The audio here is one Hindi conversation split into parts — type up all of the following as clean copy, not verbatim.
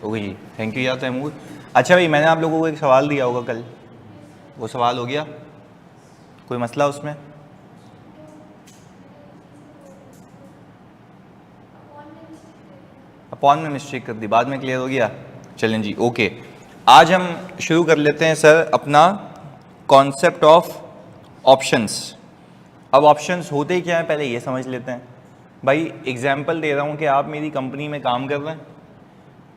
ओके जी, थैंक यू यार तैमूर। अच्छा भाई, मैंने आप लोगों को एक सवाल दिया होगा कल, वो सवाल हो गया? कोई मसला उसमें? अपॉन में मिस्टेक कर दी, बाद में क्लियर हो गया। चलें जी, ओके। आज हम शुरू कर लेते हैं सर अपना कॉन्सेप्ट ऑफ ऑप्शंस। अब ऑप्शंस होते क्या हैं पहले ये समझ लेते हैं। भाई एग्जांपल दे रहा हूँ कि आप मेरी कंपनी में काम कर रहे हैं,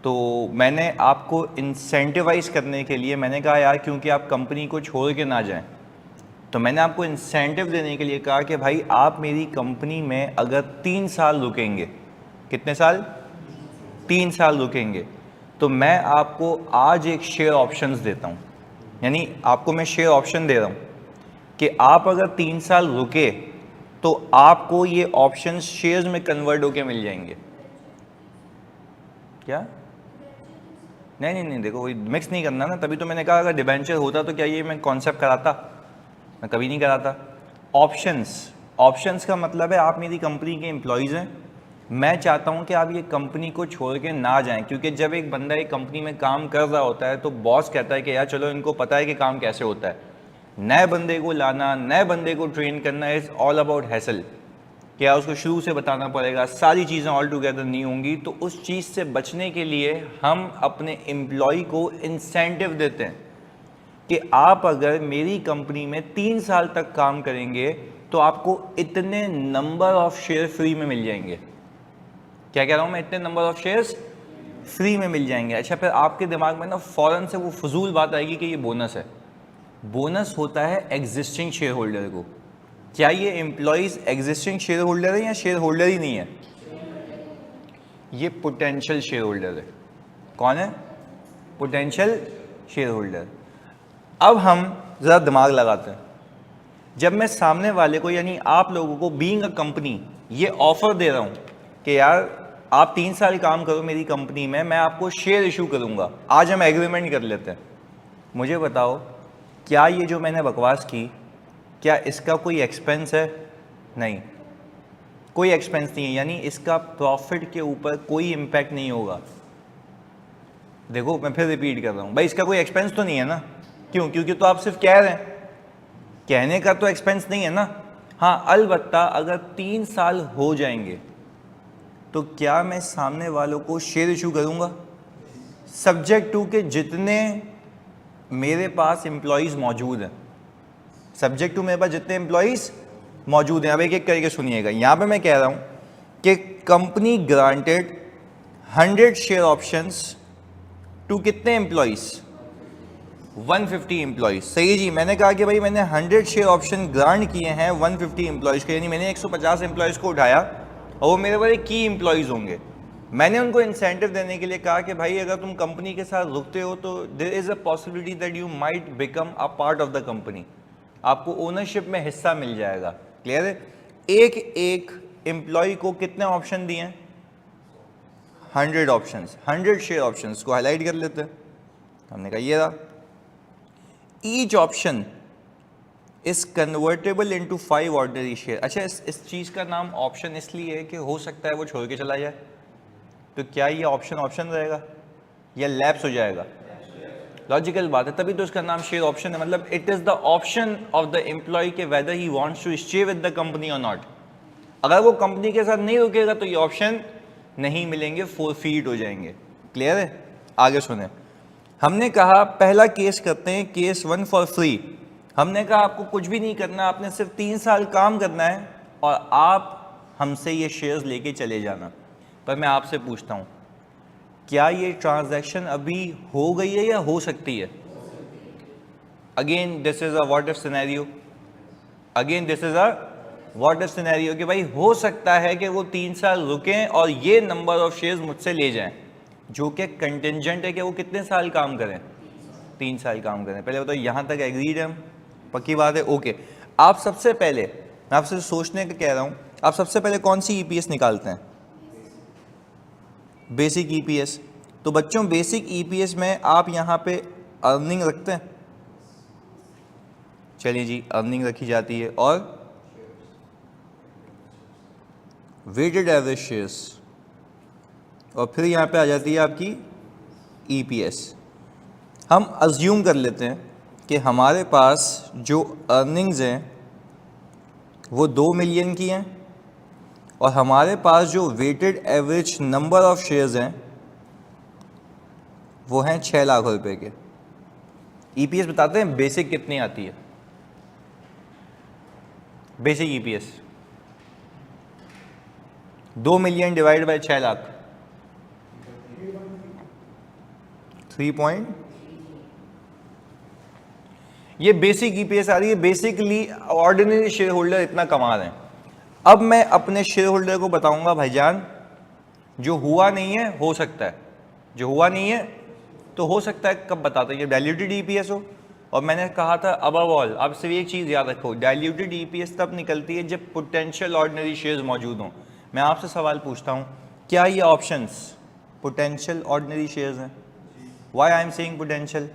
तो मैंने आपको इंसेंटिवाइज करने के लिए मैंने कहा यार क्योंकि आप कंपनी को छोड़ के ना जाएं, तो मैंने आपको इंसेंटिव देने के लिए कहा कि भाई आप मेरी कंपनी में अगर 3 साल रुकेंगे, कितने साल? 3 साल रुकेंगे, तो मैं आपको आज एक शेयर ऑप्शंस देता हूँ। यानी आपको मैं शेयर ऑप्शन दे रहा हूँ कि आप अगर 3 साल रुके तो आपको ये ऑप्शंस शेयर्स में कन्वर्ट होके मिल जाएंगे। क्या? नहीं, देखो कोई मिक्स नहीं करना ना, तभी तो मैंने कहा अगर डिबेंचर होता तो क्या ये मैं कॉन्सेप्ट कराता? मैं कभी नहीं कराता। ऑप्शंस का मतलब है आप मेरी कंपनी के एम्प्लॉयज़ हैं, मैं चाहता हूं कि आप ये कंपनी को छोड़ के ना जाएं, क्योंकि जब एक बंदा एक कंपनी में काम कर रहा होता है तो बॉस कहता है कि यार चलो इनको पता है कि काम कैसे होता है। नए बंदे को लाना, नए बंदे को ट्रेन करना इज़ ऑल अबाउट हैसल। क्या उसको शुरू से बताना पड़ेगा, सारी चीज़ें ऑल टुगेदर नहीं होंगी, तो उस चीज़ से बचने के लिए हम अपने एम्प्लॉय को इंसेंटिव देते हैं कि आप अगर मेरी कंपनी में 3 साल तक काम करेंगे तो आपको इतने नंबर ऑफ शेयर फ्री में मिल जाएंगे। क्या कह रहा हूँ मैं? इतने नंबर ऑफ शेयर्स फ्री में मिल जाएंगे। अच्छा, फिर आपके दिमाग में ना फ़ौरन से वो फजूल बात आएगी कि ये बोनस है। बोनस होता है एग्जिस्टिंग शेयर होल्डर को। क्या ये एम्प्लॉयज़ एग्जिस्टिंग शेयर होल्डर है या शेयर होल्डर ही नहीं है? ये पोटेंशियल शेयर होल्डर है। कौन है? Potential share holder. अब हम ज़रा दिमाग लगाते हैं। जब मैं सामने वाले को यानी आप लोगों को बीइंग अ कंपनी ये ऑफर दे रहा हूँ कि यार आप 3 साल काम करो मेरी कंपनी में, मैं आपको शेयर इशू करूँगा, आज हम एग्रीमेंट कर लेते हैं। मुझे बताओ, क्या ये जो मैंने बकवास की, क्या इसका कोई एक्सपेंस है? नहीं, कोई एक्सपेंस नहीं है, यानी इसका प्रॉफिट के ऊपर कोई इम्पैक्ट नहीं होगा। देखो मैं फिर रिपीट कर रहा हूँ, भाई इसका कोई एक्सपेंस तो नहीं है ना। क्यों? क्योंकि तो आप सिर्फ कह रहे हैं, कहने का तो एक्सपेंस नहीं है ना। हाँ, अलबत्ता अगर 3 साल हो जाएंगे तो क्या मैं सामने वालों को शेयर इशू करूँगा, सब्जेक्ट टू के जितने मेरे पास एम्प्लॉयज़ मौजूद हैं। सब्जेक्ट टू मेरे पास जितने एम्प्लॉयज़ मौजूद हैं। अब एक एक करके सुनिएगा। यहाँ पे मैं कह रहा हूँ कि company granted 100 share options to कितने एम्प्लॉयज़? 150 एम्प्लॉयज़। सही जी, मैंने कहा कि भाई मैंने 100 शेयर ऑप्शन ग्रांट किए हैं 150 एम्प्लॉयज़ को, यानी मैंने 150 एम्प्लॉयज़ को उठाया और वो मेरे बड़े की एम्प्लॉयज़ होंगे। मैंने उनको इंसेंटिव देने के लिए कहा कि भाई अगर तुम कंपनी के साथ रुकते हो तो there is a possibility that you might become a part of the company, आपको ओनरशिप में हिस्सा मिल जाएगा। क्लियर है? एक एक एम्प्लॉय को कितने ऑप्शन दिए हैं? 100 ऑप्शंस, 100 शेयर ऑप्शंस को हाईलाइट कर लेते हैं। हमने कहा ये रहा, each option is convertible into 5 ordinary share. अच्छा, इस चीज़ का नाम ऑप्शन इसलिए है कि हो सकता है वो छोड़ के चला जाए, तो क्या ये ऑप्शन रहेगा या लैप्स हो जाएगा? लॉजिकल बात है, तभी तो इसका नाम शेयर ऑप्शन है। मतलब it is the option of the employee के whether he wants to stay with the company और नॉट। अगर वो कंपनी के साथ नहीं रुकेगा तो ये ऑप्शन नहीं मिलेंगे, फोरफीट हो जाएंगे। क्लियर है? आगे सुने। हमने कहा पहला केस करते हैं, केस 1 फॉर फ्री। हमने कहा आपको कुछ भी नहीं करना, आपने सिर्फ 3 साल काम करना है और आप हमसे ये शेयर्स लेके चले जाना। पर मैं आपसे पूछता हूँ, क्या ये ट्रांजैक्शन अभी हो गई है या हो सकती है? Again this is a what if scenario. Again this is a what if scenario कि भाई हो सकता है कि वो 3 साल रुकें और ये नंबर ऑफ शेयर्स मुझसे ले जाएं, जो कि कंटिंजेंट है कि वो कितने साल काम करें? 3 साल काम करें। पहले बताओ, यहाँ तक एग्रीड है हम? पक्की बात है? ओके। आप सबसे पहले, मैं आपसे सोचने का कह रहा हूँ, आप सबसे पहले कौन सी ईपीएस निकालते हैं? Basic EPS. तो बच्चों बेसिक ईपीएस में आप यहाँ पे अर्निंग रखते हैं। चलिए जी, अर्निंग रखी जाती है और वेटेड एवरेज शेयर्स, और फिर यहाँ पे आ जाती है आपकी EPS। हम अज्यूम कर लेते हैं कि हमारे पास जो अर्निंग्स हैं वो 2 मिलियन की हैं और हमारे पास जो weighted average number of shares हैं वो हैं 6 लाख रुपए के। EPS बताते हैं बेसिक कितनी आती है? Basic EPS 2 million divide by 6 lakh 3 ये बेसिक EPS आ रही है। बेसिकली ऑर्डिनरी शेयर होल्डर इतना कमा रहे हैं। अब मैं अपने शेयर होल्डर को बताऊंगा भाईजान जो हुआ नहीं है हो सकता है, जो हुआ नहीं है तो हो सकता है, कब बताते हैं, ये डाइल्यूटेड EPS हो। और मैंने कहा था अबव ऑल, आप सिर्फ एक चीज़ याद रखो, डाइल्यूटेड EPS तब निकलती है जब पोटेंशियल ऑर्डिनरी शेयर्स मौजूद हों। मैं आपसे सवाल पूछता हूँ, क्या ये ऑप्शंस पोटेंशियल ऑर्डिनरी शेयर्स हैं? Why I am saying potential?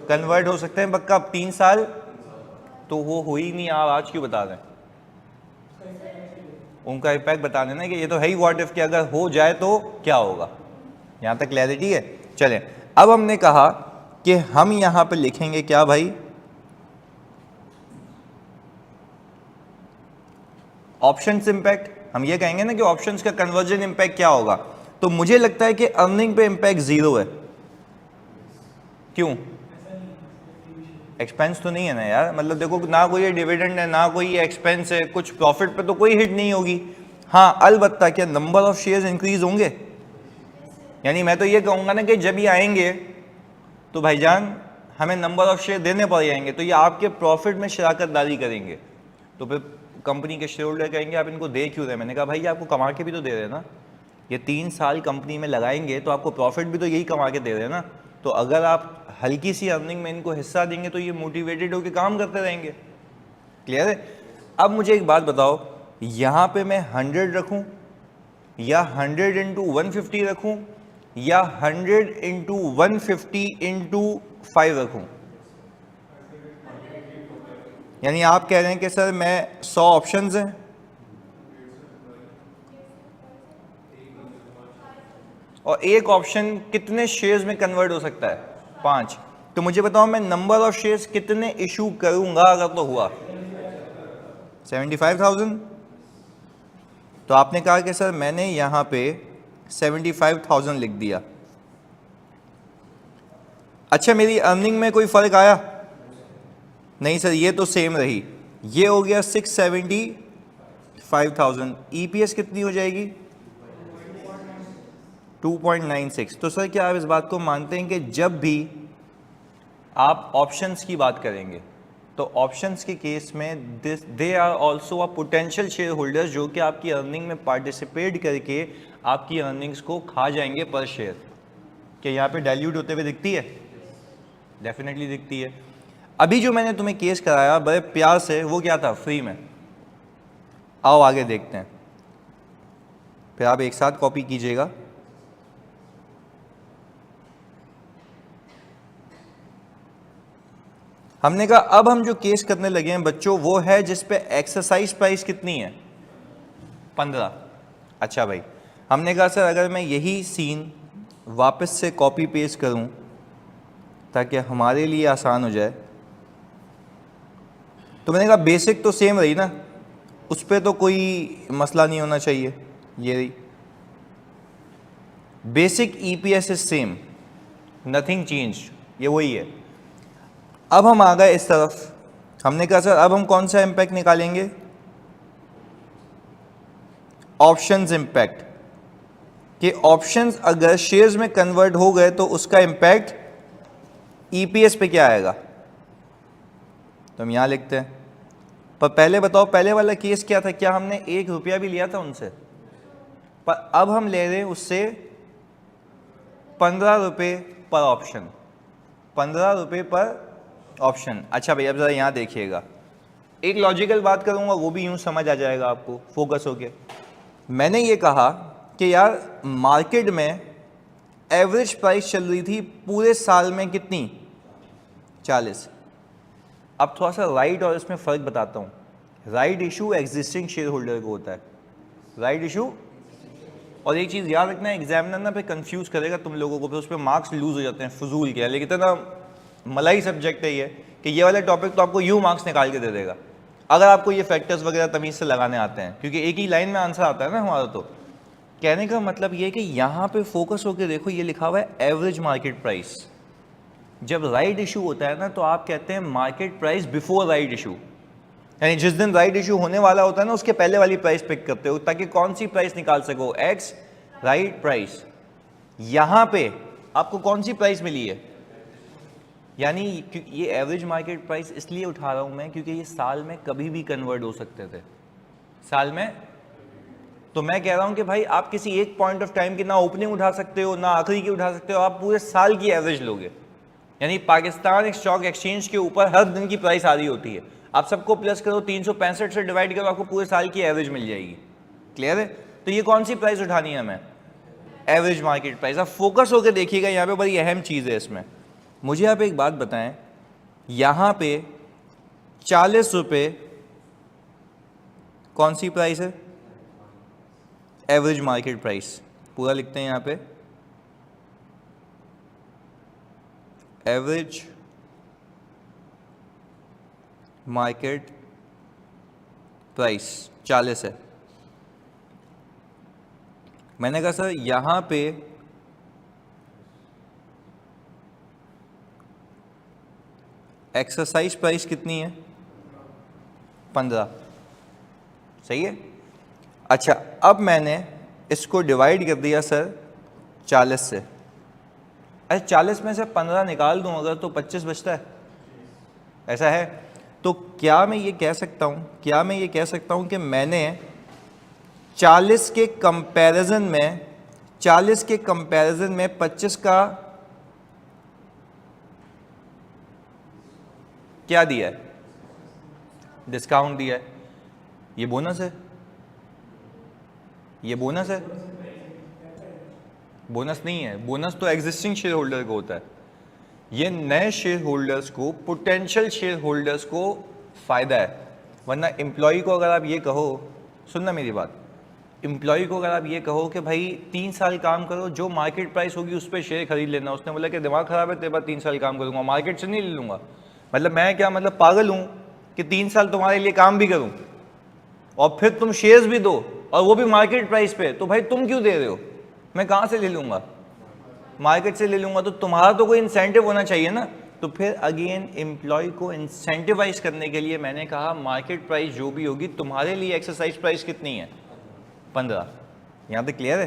Convert हो सकते हैं पक्का 3 साल, तो वो हो ही नहीं, आप आज क्यों बता रहे हैं? उनका इम्पैक्ट बता देना कि ये तो है ही व्हाट इफ कि अगर हो जाए तो क्या होगा। यहां तक क्लैरिटी है? चलें, अब हमने कहा कि हम यहां पे लिखेंगे क्या भाई, ऑप्शंस इंपैक्ट। हम ये कहेंगे ना कि ऑप्शंस का कन्वर्जन इंपैक्ट क्या होगा, तो मुझे लगता है कि अर्निंग पे इंपैक्ट 0 है। क्यों? एक्सपेंस तो नहीं है ना यार, मतलब देखो ना कोई डिविडेंड है ना कोई एक्सपेंस है, कुछ प्रॉफिट पे तो कोई हिट नहीं होगी। हाँ अलबत्ता क्या नंबर ऑफ शेयर्स इंक्रीज होंगे? यानी मैं तो ये कहूँगा ना कि जब ये आएंगे तो भाईजान हमें नंबर ऑफ शेयर देने पड़ जाएंगे, तो ये आपके प्रॉफिट में शराकतदारी करेंगे। तो फिर कंपनी के शेयर होल्डर कहेंगे आप इनको दे क्यों रहे? मैंने कहा भाई आपको कमा के भी तो दे रहे हैं ना, ये 3 साल कंपनी में लगाएंगे तो आपको प्रॉफिट भी तो यही कमा के दे रहे हैं ना, तो अगर आप हल्की सी अर्निंग में इनको हिस्सा देंगे तो ये मोटिवेटेड होकर काम करते रहेंगे। क्लियर है? अब मुझे एक बात बताओ, यहाँ पे मैं 100 रखूँ या 100 इंटू 150 रखूँ या 100 इंटू 150 इंटू 5 रखूँ? यानी आप कह रहे हैं कि सर मैं 100 ऑप्शंस हैं, और एक ऑप्शन कितने शेयर्स में कन्वर्ट हो सकता है? 5। तो मुझे बताओ मैं नंबर ऑफ शेयर्स कितने इशू करूंगा अगर तो हुआ? 75,000। तो आपने कहा कि सर मैंने यहां पे 75,000 लिख दिया। अच्छा मेरी अर्निंग में कोई फर्क आया? नहीं सर ये तो सेम रही, ये हो गया 675,000। EPS कितनी हो जाएगी? 2.96। तो सर क्या आप इस बात को मानते हैं कि जब भी आप ऑप्शंस की बात करेंगे तो ऑप्शंस के केस में they are also a potential shareholders जो कि आपकी अर्निंग में पार्टिसिपेट करके आपकी अर्निंग्स को खा जाएंगे पर शेयर? क्या यहाँ पे डाइल्यूट होते हुए दिखती है? डेफिनेटली दिखती है। अभी जो मैंने तुम्हें केस कराया बड़े प्यार से, वो क्या था? फ्री में। आओ आगे देखते हैं, फिर आप एक साथ कॉपी कीजिएगा। हमने कहा अब हम जो केस करने लगे हैं बच्चों वो है जिस पे एक्सरसाइज प्राइस कितनी है? 15। अच्छा भाई, हमने कहा सर अगर मैं यही सीन वापस से कॉपी पेस्ट करूं ताकि हमारे लिए आसान हो जाए, तो मैंने कहा बेसिक तो सेम रही ना, उस पर तो कोई मसला नहीं होना चाहिए। ये रही basic EPS is same, nothing change, ये वही है। अब हम आ गए इस तरफ, हमने कहा सर अब हम कौन सा इंपैक्ट निकालेंगे? ऑप्शंस इंपैक्ट, कि ऑप्शंस अगर शेयर्स में कन्वर्ट हो गए तो उसका इंपैक्ट EPS पे क्या आएगा? तो हम यहां लिखते हैं। पर पहले बताओ पहले वाला केस क्या था? क्या हमने 1 रुपया भी लिया था उनसे? पर अब हम ले रहे हैं उससे 15 रुपये पर ऑप्शन, 15 रुपये पर ऑप्शन। अच्छा भाई अब जरा यहाँ देखिएगा, एक लॉजिकल बात करूँगा वो भी यूँ समझ आ जाएगा आपको, फोकस होके। मैंने ये कहा कि यार मार्केट में एवरेज प्राइस चल रही थी पूरे साल में कितनी? 40। अब थोड़ा सा राइट और इसमें फ़र्क बताता हूँ। Right issue existing share holder को होता है, राइट इशू और एक चीज़ याद रखना, एग्जामिनर ना फिर कंफ्यूज करेगा तुम लोगों को, फिर उस पर मार्क्स लूज हो जाते हैं फजूल के। लेकिन इतना मलाई सब्जेक्ट है ये कि ये वाला टॉपिक तो आपको यूँ मार्क्स निकाल के दे देगा अगर आपको ये फैक्टर्स वगैरह तमीज़ से लगाने आते हैं, क्योंकि एक ही लाइन में आंसर आता है ना हमारा। तो कहने का मतलब ये है कि यहाँ पे फोकस होकर देखो, ये लिखा हुआ है एवरेज मार्केट प्राइस। जब राइट इशू होता है ना तो आप कहते हैं market price before right issue, यानी जिस दिन राइट इशू होने वाला होता है ना उसके पहले वाली प्राइस पिक करते हो ताकि कौन सी प्राइस निकाल सको, एक्स राइट प्राइस। यहाँ पे आपको कौन सी प्राइस मिली है, यानी ये एवरेज मार्केट प्राइस इसलिए उठा रहा हूँ मैं क्योंकि ये साल में कभी भी कन्वर्ट हो सकते थे, साल में। तो मैं कह रहा हूँ कि भाई आप किसी एक पॉइंट ऑफ टाइम की ना ओपनिंग उठा सकते हो ना आखिरी की उठा सकते हो, आप पूरे साल की एवरेज लोगे। यानी पाकिस्तान स्टॉक एक्सचेंज के ऊपर हर दिन की प्राइस आ रही होती है, आप सबको प्लस करो 365 से डिवाइड करो, आपको पूरे साल की एवरेज मिल जाएगी। क्लियर है? तो ये कौन सी प्राइस उठानी है हमें, एवरेज मार्केट प्राइस। अब फोकस होकर देखिएगा, यहाँ पे बड़ी अहम चीज़ है इसमें। मुझे आप एक बात बताएं, यहाँ पे 40 रुपये कौन सी प्राइस है, एवरेज मार्केट प्राइस। पूरा लिखते हैं यहाँ पे, एवरेज मार्केट प्राइस 40 है। मैंने कहा सर यहाँ पे एक्सरसाइज प्राइस कितनी है, 15। सही है? अच्छा, अब मैंने इसको डिवाइड कर दिया सर 40 से। अरे 40 में से 15 निकाल दूं अगर तो 25 बचता है, ऐसा है? तो क्या मैं ये कह सकता हूं, कि मैंने 40 के कंपैरिजन में 25 का क्या दिया है, डिस्काउंट दिया है। ये बोनस है, ये बोनस है, बोनस नहीं है। बोनस तो एग्जिस्टिंग शेयर होल्डर को होता है, ये नए शेयर होल्डर्स को, पोटेंशियल शेयर होल्डर्स को फायदा है। वरना एम्प्लॉय को अगर आप ये कहो, सुनना मेरी बात, एम्प्लॉय को अगर आप ये कहो कि भाई 3 साल काम करो, जो मार्केट प्राइस होगी उस पर शेयर खरीद लेना, उसने बोला कि दिमाग खराब है तेरे बाद 3 साल काम करूंगा, मार्केट से नहीं ले लूंगा। मतलब मैं क्या, मतलब पागल हूं कि 3 साल तुम्हारे लिए काम भी करूं और फिर तुम शेयर्स भी दो और वो भी मार्केट प्राइस पे? तो भाई तुम क्यों दे रहे हो, मैं कहां से ले लूंगा, मार्केट से ले लूंगा। तो तुम्हारा तो कोई इंसेंटिव होना चाहिए ना। तो फिर अगेन एम्प्लॉय को इंसेंटिवाइज करने के लिए मैंने कहा मार्केट प्राइस जो भी होगी, तुम्हारे लिए एक्सरसाइज प्राइस कितनी है, 15। यहां तक क्लियर है?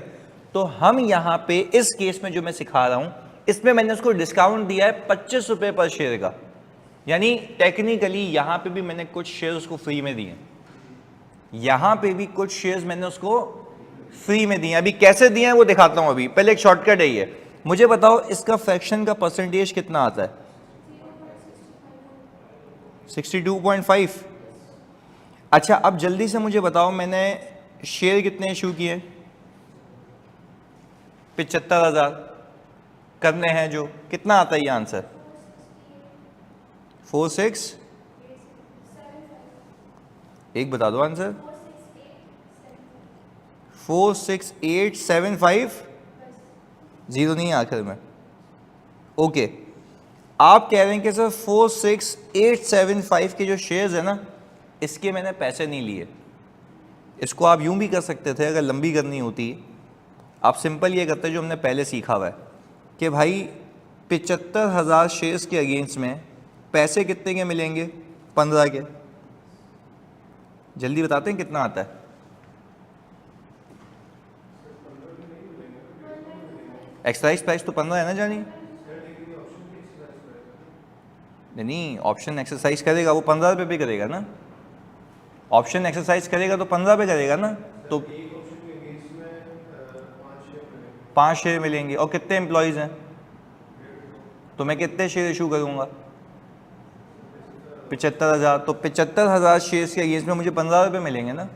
तो हम यहां पे इस केस में जो मैं सिखा रहा हूं, इसमें मैंने उसको डिस्काउंट दिया है 25 रुपए पर शेयर का, यानी टेक्निकली यहां पे भी मैंने कुछ शेयर उसको फ्री में दिए, यहां पे भी कुछ शेयर्स मैंने उसको फ्री में दिए। अभी कैसे दिए हैं वो दिखाता हूं। अभी पहले एक शॉर्टकट है ये, मुझे बताओ इसका फ्रैक्शन का परसेंटेज कितना आता है, 62.5। अच्छा, अब जल्दी से मुझे बताओ मैंने शेयर कितने इशू किए, 75,000 करने हैं जो, कितना आता है ये आंसर, 46, एक बता दो आंसर, 46875, जीरो नहीं है आखिर में। ओके, आप कह रहे हैं कि सर 46875 के जो शेयर्स है ना, इसके मैंने पैसे नहीं लिए। इसको आप यूं भी कर सकते थे अगर लंबी करनी होती। आप सिंपल ये करते जो हमने पहले सीखा हुआ है कि भाई 75,000 शेयर्स के अगेंस्ट में पैसे कितने के मिलेंगे, 15 के। जल्दी बताते हैं कितना आता है, एक्सरसाइज प्राइस तो 15 है ना जानी, नहीं ऑप्शन एक्सरसाइज करेगा वो 15 रुपये पे करेगा ना, ऑप्शन एक्सरसाइज करेगा तो 15 पे करेगा ना। तो 5 शेयर मिलेंगे और कितने एम्प्लॉयज़ हैं, तो मैं कितने शेयर इशू करूंगा, 75,000। तो 75,000 शेयर्स के अगेंस्ट में मुझे 15 रुपये मिलेंगे ना,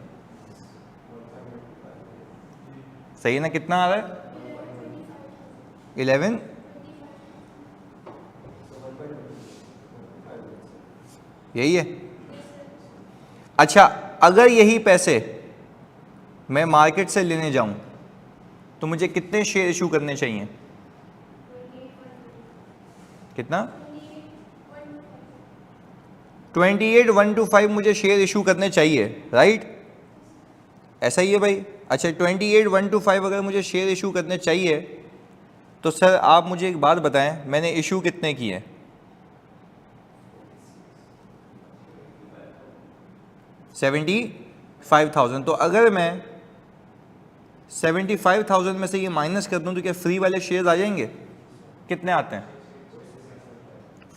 सही है ना? कितना आ रहा है, 11, यही है। अच्छा, अगर यही पैसे मैं मार्केट से लेने जाऊं तो मुझे कितने शेयर इशू करने चाहिए? कितना? 28,125 मुझे शेयर इशू करने चाहिए, राइट? ऐसा ही है भाई। अच्छा, 28,125 अगर मुझे शेयर इशू करने चाहिए तो सर आप मुझे एक बात बताएं, मैंने इशू कितने किए? 75,000। तो अगर मैं 75,000 में से ये माइनस कर दूं तो क्या फ्री वाले शेयर्स आ जाएंगे? कितने आते हैं?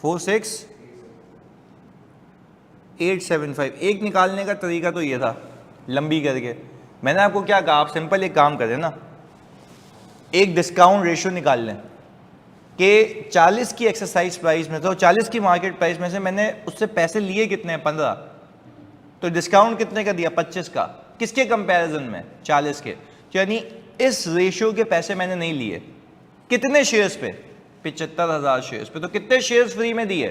46,875। एक निकालने का तरीका तो ये था, लंबी करके। मैंने आपको क्या कहा, आप सिंपल एक काम करें ना, एक डिस्काउंट रेशियो निकाल लें कि 40 की एक्सरसाइज प्राइस में, तो 40 की मार्केट प्राइस में से मैंने उससे पैसे लिए कितने हैं? 15। तो डिस्काउंट कितने का दिया? 25 का। किसके कंपैरिजन में? 40 के। यानी इस रेशियो के पैसे मैंने नहीं लिए। कितने शेयर्स पे? 75,000 शेयर्स पे। तो कितने शेयर्स फ्री में दिए?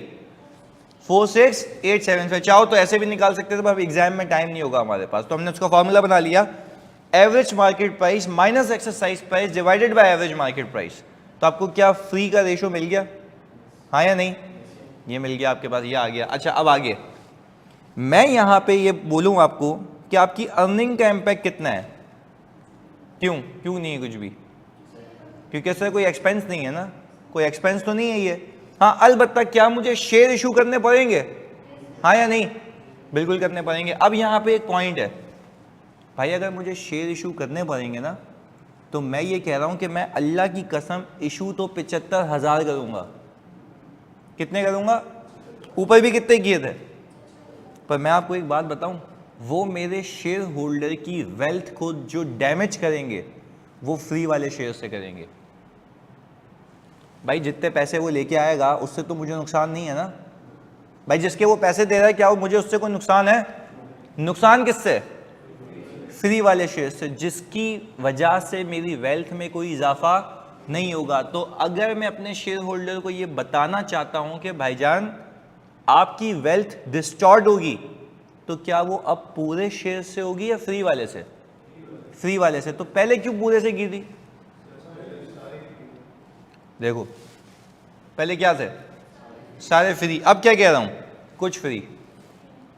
46,875। चाहो तो ऐसे भी निकाल सकते थे, पर एग्जाम में टाइम नहीं होगा हमारे पास, तो हमने उसका फॉर्मूला बना लिया, average market price minus exercise price divided by average market price. तो आपको क्या फ्री का रेशियो मिल गया? हाँ या नहीं? ये मिल गया आपके पास, ये आ गया। अच्छा, अब आगे मैं यहां पे ये बोलूं आपको कि आपकी अर्निंग का इम्पैक्ट कितना है? क्यों नहीं है कुछ भी? क्योंकि सर कोई एक्सपेंस नहीं है ना, कोई एक्सपेंस तो नहीं है ये। हाँ, अलबत्ता क्या मुझे शेयर इशू करने पड़ेंगे? हाँ या नहीं? बिल्कुल करने पड़ेंगे। अब यहाँ पे एक पॉइंट है भाई, अगर मुझे शेयर इशू करने पड़ेंगे ना, तो मैं ये कह रहा हूं कि मैं अल्लाह की कसम इशू तो 75,000 करूंगा। कितने करूंगा? ऊपर भी कितने किए थे? पर मैं आपको एक बात बताऊं, वो मेरे शेयर होल्डर की वेल्थ को जो डैमेज करेंगे वो फ्री वाले शेयर से करेंगे। भाई जितने पैसे वो लेके आएगा उससे तो मुझे नुकसान नहीं है ना भाई। जिसके वो पैसे दे रहा है, क्या वो मुझे उससे कोई नुकसान है? नुकसान किससे? फ्री वाले शेयर से, जिसकी वजह से मेरी वेल्थ में कोई इजाफा नहीं होगा। तो अगर मैं अपने शेयर होल्डर को ये बताना चाहता हूं कि भाईजान आपकी वेल्थ डिस्टॉर्ट होगी, तो क्या वो अब पूरे शेयर से होगी या फ्री वाले से? फ्री वाले से। तो पहले क्यों पूरे से की थी? देखो पहले क्या थे? सारे फ्री। अब क्या कह रहा हूं? कुछ फ्री।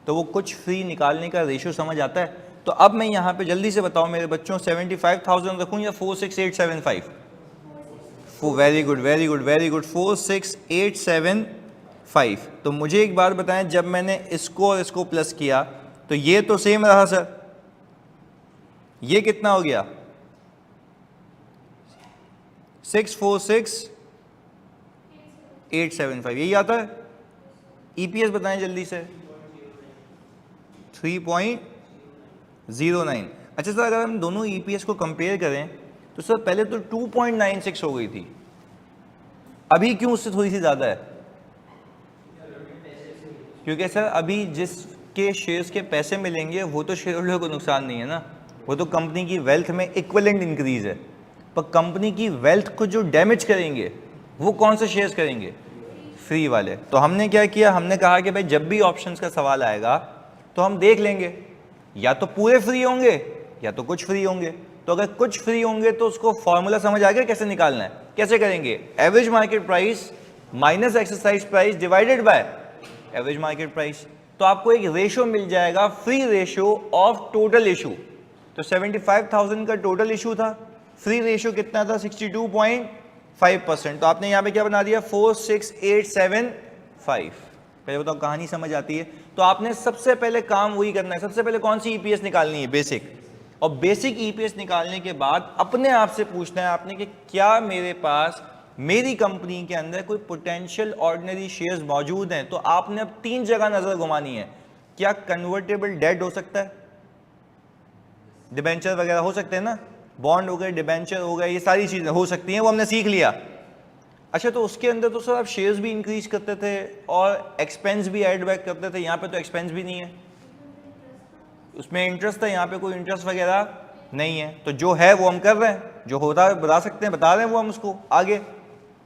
तो वो कुछ फ्री निकालने का रेशियो समझ आता है? तो अब मैं यहां पे जल्दी से बताऊं मेरे बच्चों, 75,000 रखूं या 46,875? Very good very good very good, 46,875। तो मुझे एक बात बताएं, जब मैंने इसको और इसको प्लस किया तो ये तो सेम रहा सर, ये कितना हो गया? 646,875, यही आता है। ईपीएस बताएं जल्दी से। 3.09। अच्छा सर, अगर हम दोनों ईपीएस को कंपेयर करें तो सर पहले तो 2.96 हो गई थी, अभी क्यों उससे थोड़ी सी ज्यादा है? क्योंकि सर अभी जिसके शेयर्स के पैसे मिलेंगे वो तो शेयर होल्डर को नुकसान नहीं है ना, वो तो कंपनी की वेल्थ में इक्विवेलेंट इंक्रीज है। पर कंपनी की वेल्थ को जो डैमेज करेंगे वो कौन से शेयर्स करेंगे? फ्री वाले। तो हमने क्या किया, हमने कहा कि भाई जब भी ऑप्शंस का सवाल आएगा तो हम देख लेंगे, या तो पूरे फ्री होंगे या तो कुछ फ्री होंगे। तो अगर कुछ फ्री होंगे तो उसको फॉर्मूला समझ आ गया कैसे निकालना है? कैसे करेंगे? Average market price minus exercise price divided by average market price. तो आपको एक रेशियो मिल जाएगा, free ratio of total issue. तो 75,000 का टोटल इशू था, फ्री रेशियो कितना था? 62.5%। तो आपने यहाँ पे क्या बना दिया? 46,875। पहले बताओ कहानी समझ आती है? तो आपने सबसे पहले काम वही करना है, सबसे पहले कौन सी ईपीएस निकालनी है? बेसिक। और बेसिक ईपीएस निकालने के बाद अपने आप से पूछना है आपने कि क्या मेरे पास मेरी कंपनी के अंदर कोई पोटेंशियल ऑर्डिनरी शेयर्स मौजूद हैं? तो आपने अब 3 जगह नजर घुमानी है। क्या कन्वर्टेबल डेट हो सकता है? डिबेंचर वगैरह हो सकते हैं ना, बॉन्ड हो गए, डिबेंचर हो गए, ये सारी चीजें हो सकती हैं, वो हमने सीख लिया। अच्छा, तो उसके अंदर तो सर आप शेयर्स भी इंक्रीज करते थे और एक्सपेंस भी ऐड बैक करते थे, यहाँ पे तो एक्सपेंस भी नहीं है, उसमें इंटरेस्ट था, यहाँ पे कोई इंटरेस्ट वगैरह नहीं है। तो जो है वो हम कर रहे हैं, जो होता है बता सकते हैं, बता रहे हैं वो हम उसको आगे।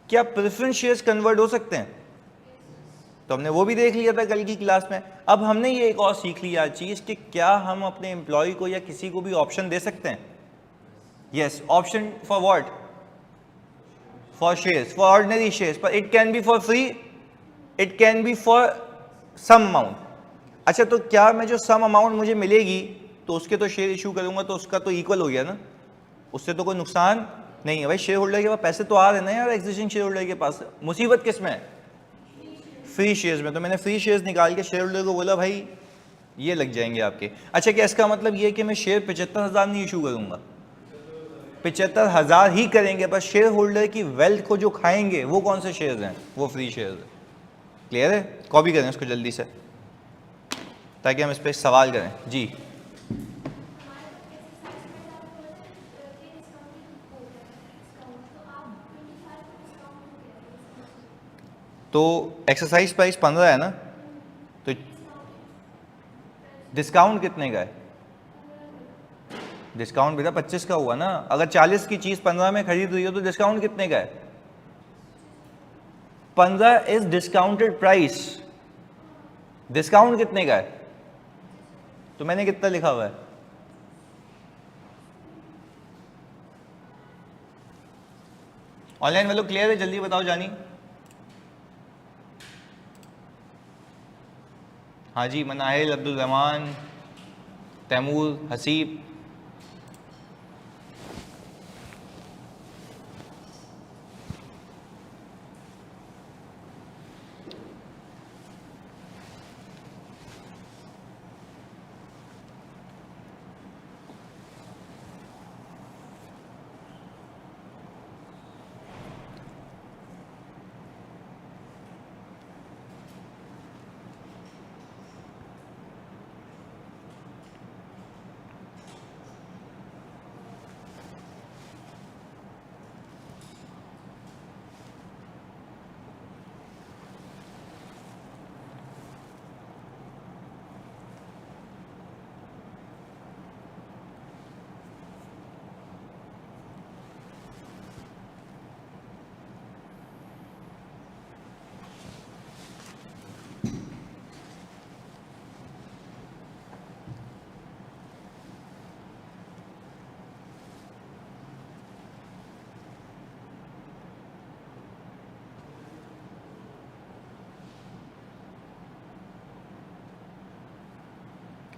क्या प्रेफरेंस शेयर्स कन्वर्ट हो सकते हैं? तो हमने वो भी देख लिया था कल की क्लास में। अब हमने ये एक और सीख लिया चीज कि क्या हम अपने एम्प्लॉय को या किसी को भी ऑप्शन दे सकते हैं? Yes, option for what? For shares, for ordinary shares, but it can be for free, it can be for some amount. अच्छा, तो क्या मैं जो सम अमाउंट मुझे मिलेगी तो उसके तो शेयर इशू करूंगा तो उसका तो इक्वल हो गया ना, उससे तो कोई नुकसान नहीं है भाई। शेयर होल्डर के पास पैसे तो आ रहे हैं ना यार, एग्जिस्टिंग शेयर होल्डर के पास। मुसीबत किस में है? फ्री शेयर्स में। तो मैंने फ्री शेयर्स निकाल के शेयर होल्डर को बोला भाई ये लग जाएंगे आपके। अच्छा, क्या इसका मतलब ये कि मैं शेयर 75,000 नहीं इशू करूंगा? 75,000 ही करेंगे, पर शेयर होल्डर की वेल्थ को जो खाएंगे वो कौन से शेयर्स हैं? वो फ्री शेयर्स हैं। क्लियर है? कॉपी करें उसको जल्दी से ताकि हम इस पर सवाल करें। जी, तो एक्सरसाइज प्राइस 15 है ना, तो डिस्काउंट कितने का है? डिस्काउंट बेटा 25 का हुआ ना। अगर 40 की चीज 15 में खरीद रही हो तो डिस्काउंट कितने का है? 15 इज डिस्काउंटेड प्राइस। डिस्काउंट कितने का है? तो मैंने कितना लिखा हुआ है? ऑनलाइन वालों क्लियर है? जल्दी बताओ जानी। हाँ जी, मनाहिल, अब्दुल रहमान, तैमूर, हसीब।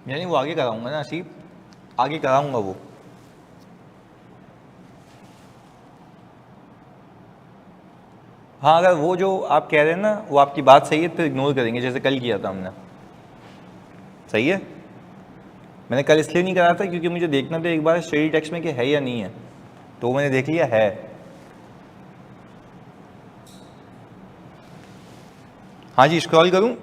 यानी वो आगे कराऊंगा ना हसीब, आगे कराऊंगा वो। हाँ, अगर वो जो आप कह रहे हैं ना वो आपकी बात सही है तो इग्नोर करेंगे, जैसे कल किया था हमने। सही है? मैंने कल इसलिए नहीं करा था क्योंकि मुझे देखना था एक बार स्टडी टेक्स्ट में कि है या नहीं है, तो मैंने देख लिया है। हाँ जी, स्क्रॉल करूं?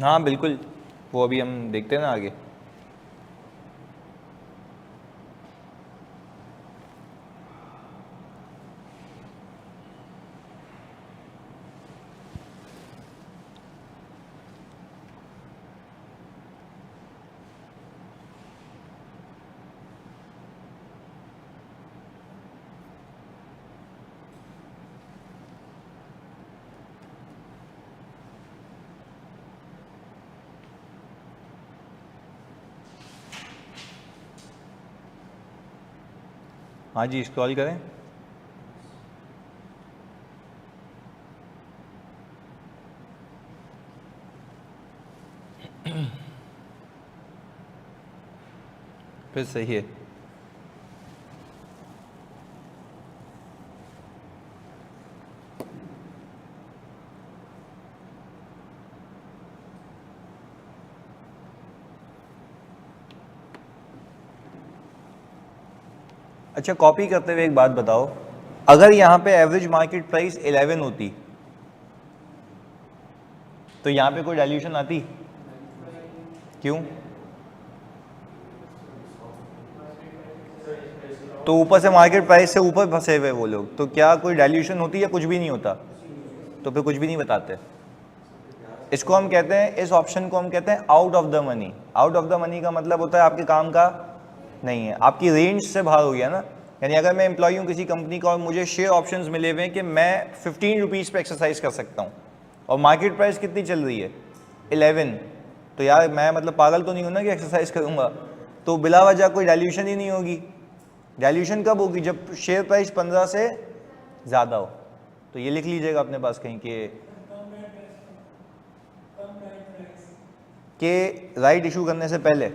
हाँ बिल्कुल, वो अभी हम देखते हैं ना आगे। हाँ जी, स्क्रॉल करें। फिर सही है। अच्छा, कॉपी करते हुए एक बात बताओ, अगर यहाँ पे एवरेज मार्केट प्राइस 11 होती तो यहाँ पे कोई डाइल्यूशन आती? क्यों? तो ऊपर से मार्केट प्राइस से ऊपर फंसे हुए वो लोग, तो क्या कोई डाइल्यूशन होती या कुछ भी नहीं होता? तो फिर कुछ भी नहीं बताते। इसको हम कहते हैं, इस ऑप्शन को हम कहते हैं out of the money. Out of the money का मतलब होता है आपके काम का नहीं है, आपकी रेंज से बाहर हो गया ना। यानी अगर मैं एम्प्लॉई हूँ किसी कंपनी का और मुझे शेयर ऑप्शंस मिले हुए हैं कि मैं 15 रुपीज़ पे एक्सरसाइज कर सकता हूँ और मार्केट प्राइस कितनी चल रही है 11, तो यार मैं मतलब पागल तो नहीं हूँ ना कि एक्सरसाइज करूँगा, तो बिला वजह कोई वैल्यूएशन ही नहीं होगी। वैल्यूएशन कब होगी? जब शेयर प्राइस 15 से ज़्यादा हो। तो ये लिख लीजिएगा अपने पास कहीं कि राइट इशू करने से पहले,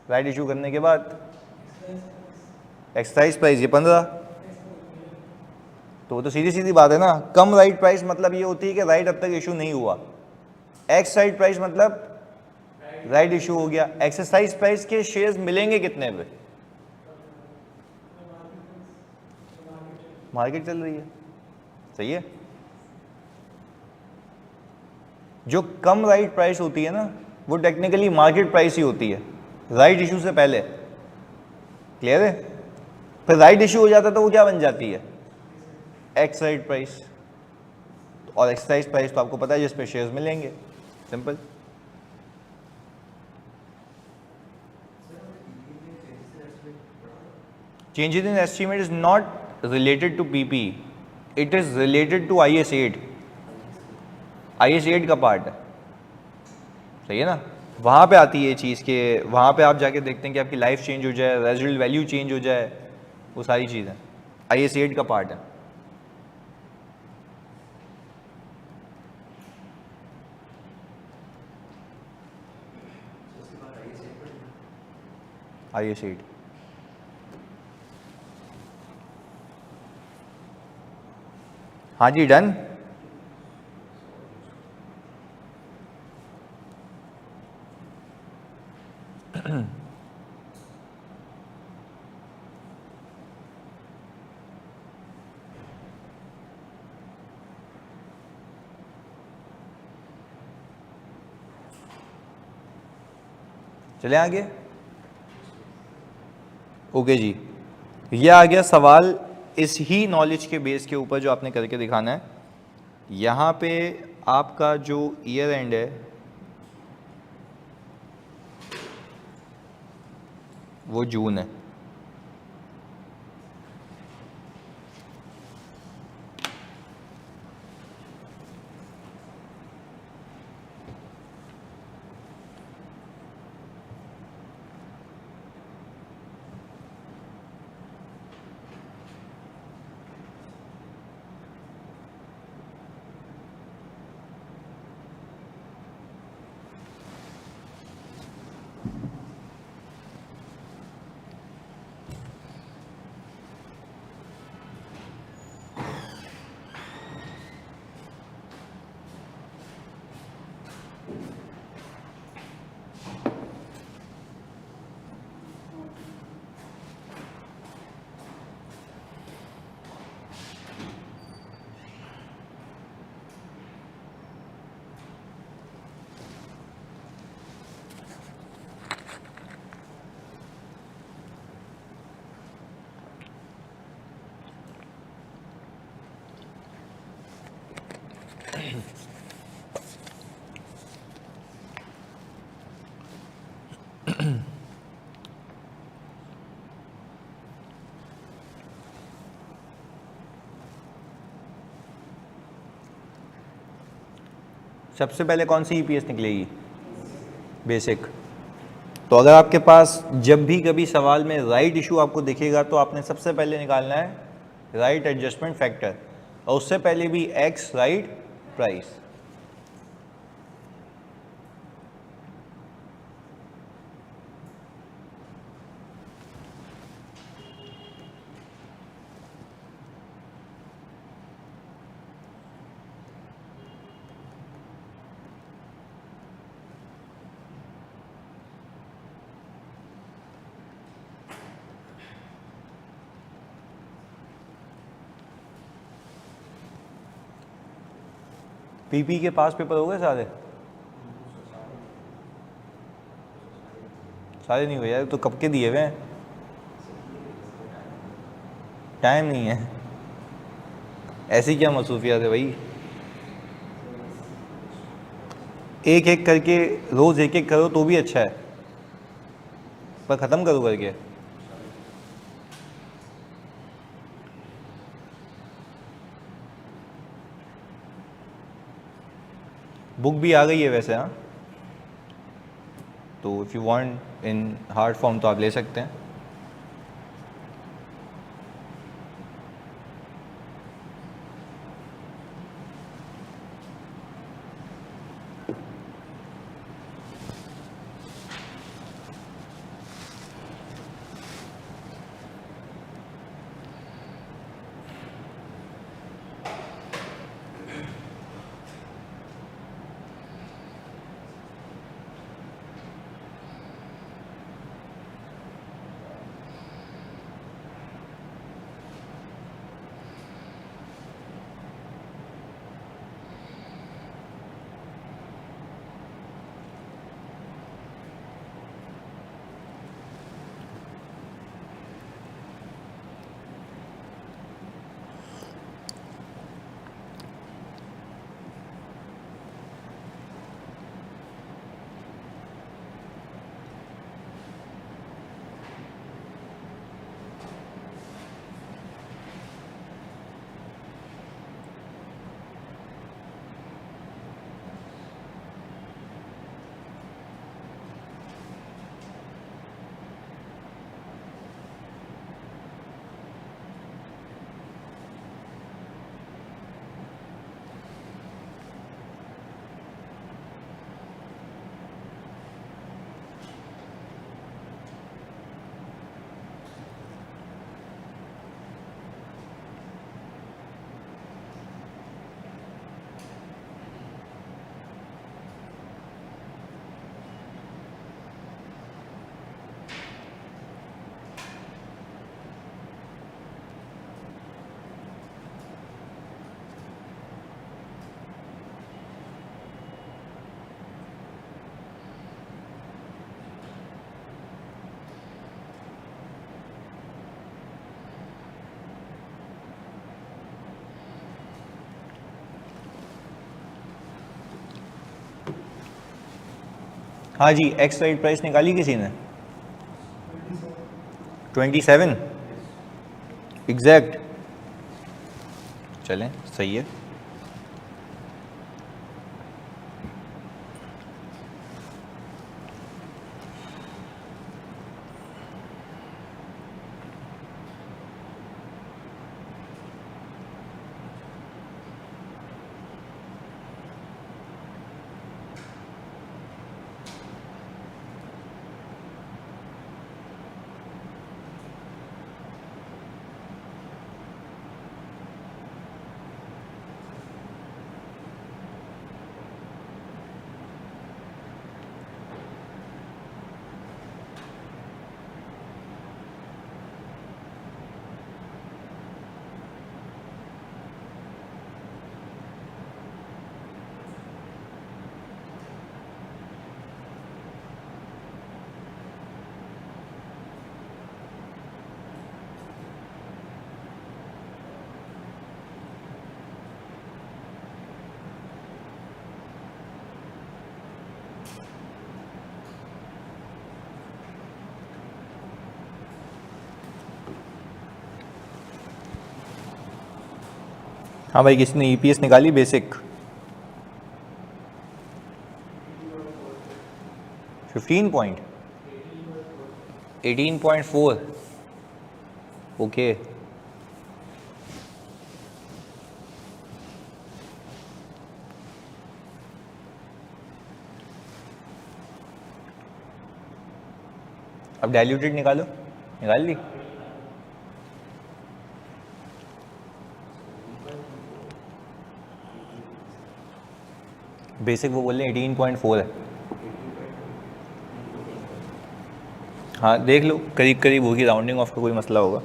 राइट इशू करने के बाद एक्सरसाइज प्राइस ये 15, तो वो तो सीधी सीधी बात है ना। कम राइट प्राइस मतलब ये होती है कि राइट अब तक इशू नहीं हुआ, एक्स राइट प्राइस मतलब राइट इशू हो गया। एक्सरसाइज प्राइस के शेयर्स मिलेंगे कितने पे? मार्केट चल रही है, सही है। जो कम राइट प्राइस होती है ना वो टेक्निकली मार्केट प्राइस ही होती है, राइट इशू से पहले। क्लियर है? फिर राइट इशू हो जाता है तो वो क्या बन जाती है? X right price. और एक्सरसाइज प्राइस तो आपको पता है जिस पे शेयर्स मिलेंगे, simple. Changes in estimate is not related to PP, it is related to IS 8। IS 8 का पार्ट है, सही है ना। वहाँ पे आती है ये चीज़ के, वहाँ पे आप जाके देखते हैं कि आपकी लाइफ चेंज हो जाए, रेजिडुअल वैल्यू चेंज हो जाए, वो सारी चीज़ें IS 8 का पार्ट है। IS 8 हाँ जी, डन। चले आगे। ओके जी, ये आ गया सवाल इस ही नॉलेज के बेस के ऊपर जो आपने करके दिखाना है। यहाँ पे आपका जो ईयर एंड है वो जून है। सबसे पहले कौन सी ईपीएस निकलेगी? बेसिक। तो अगर आपके पास जब भी कभी सवाल में राइट इशू आपको दिखेगा तो आपने सबसे पहले निकालना है राइट एडजस्टमेंट फैक्टर, और उससे पहले भी एक्स राइट प्राइस। पीपी के पास पेपर हो गए सारे? सारे नहीं हुए यार, तो कब के दिए हुए हैं? टाइम नहीं है। ऐसी क्या मसरूफियत है भाई? एक एक करके रोज़ एक एक करो तो भी अच्छा है, पर ख़त्म करो करके। बुक भी आ गई है वैसे, हाँ, तो if you want in hard form तो आप ले सकते हैं। हाँ जी, एक्स राइट प्राइस निकाली किसी ने? 27 एग्जैक्ट। चलें, सही है। हाँ भाई, किसी ने ईपीएस निकाली बेसिक? 15 point 18.4 okay. अब डाइल्यूटेड निकालो, निकाल ली? बेसिक वो बोल रहे 18.4 है। हाँ देख लो, करीब करीब होगी, राउंडिंग ऑफ का कोई मसला होगा।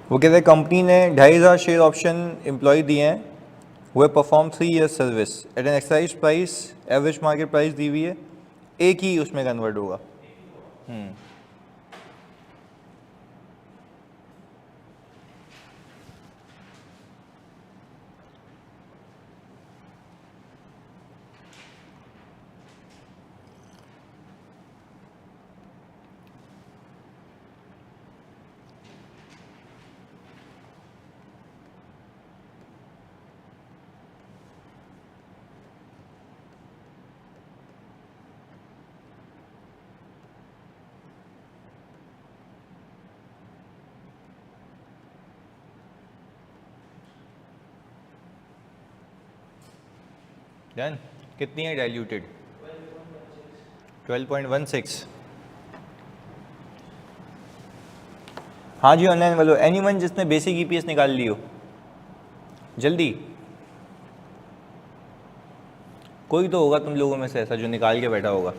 वो कहते हैं कंपनी ने 2500 शेयर ऑप्शन एम्प्लॉय दिए हैं, हुए perform 3 year service at an exercise price, average market price दी हुई है, एक ही उसमें कन्वर्ट होगा। डन। कितनी है डाइल्यूटेड? 12.16। हाँ जी ऑनलाइन वालों, एनीवन जिसने बेसिक ईपीएस निकाल ली हो जल्दी। कोई तो होगा तुम लोगों में से ऐसा जो निकाल के बैठा होगा।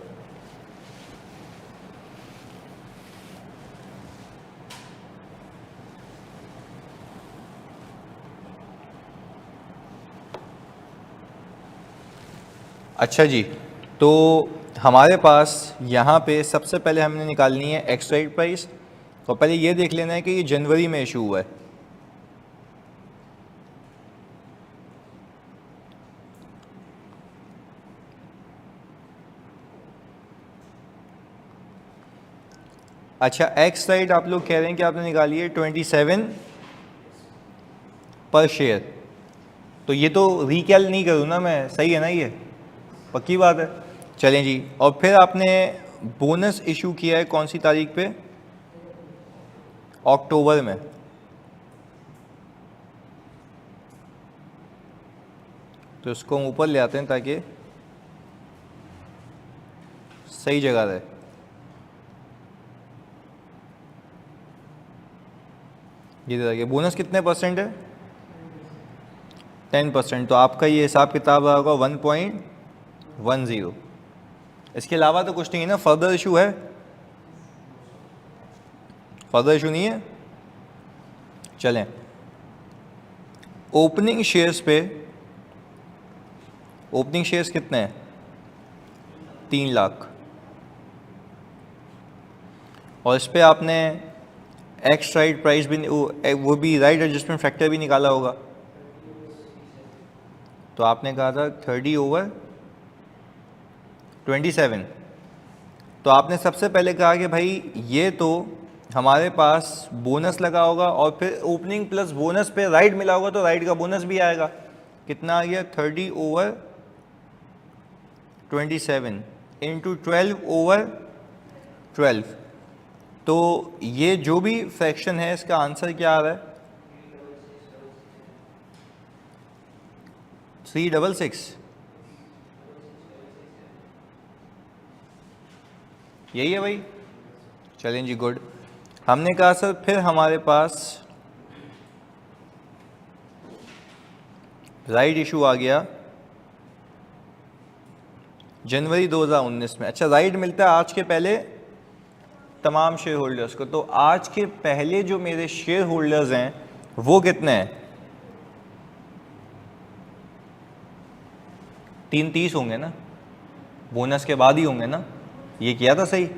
अच्छा जी, तो हमारे पास यहाँ पे सबसे पहले हमने निकालनी है एक्सट्राइट प्राइस, और पहले ये देख लेना है कि ये जनवरी में इशू हुआ है। अच्छा, एक्स राइट आप लोग कह रहे हैं कि आपने निकाली है 27 पर शेयर, तो ये तो रिकैल नहीं करूँ ना मैं, सही है ना, ये पक्की बात है। चलें जी, और फिर आपने बोनस इशू किया है कौन सी तारीख पे? अक्टूबर में। तो इसको हम ऊपर ले आते हैं ताकि सही जगह रहे। ये देखिए बोनस कितने परसेंट है? 10%। तो आपका ये हिसाब किताब होगा 1.10। इसके अलावा तो कुछ नहीं है ना? फर्दर इशू है? फर्दर इशू नहीं है। चलें, ओपनिंग शेयर्स पे, ओपनिंग शेयर्स कितने हैं? 3 लाख। और इस पे आपने एक्स राइट प्राइस भी, वो भी राइट एडजस्टमेंट फैक्टर भी निकाला होगा। तो आपने कहा था 30/27। तो आपने सबसे पहले कहा कि भाई ये तो हमारे पास बोनस लगा होगा, और फिर ओपनिंग प्लस बोनस पे राइट मिला होगा, तो राइट का बोनस भी आएगा। कितना आ गया? 30/27 इंटू 12/12। तो ये जो भी फ्रैक्शन है इसका आंसर क्या आ रहा है? 366। यही है भाई। चलें जी, गुड। हमने कहा सर फिर हमारे पास राइट इशू आ गया जनवरी 2019 में। अच्छा, राइट मिलता है आज के पहले तमाम शेयर होल्डर्स को। तो आज के पहले जो मेरे शेयर होल्डर्स हैं वो कितने हैं? 330 होंगे ना, बोनस के बाद ही होंगे ना। ये किया था सही? ये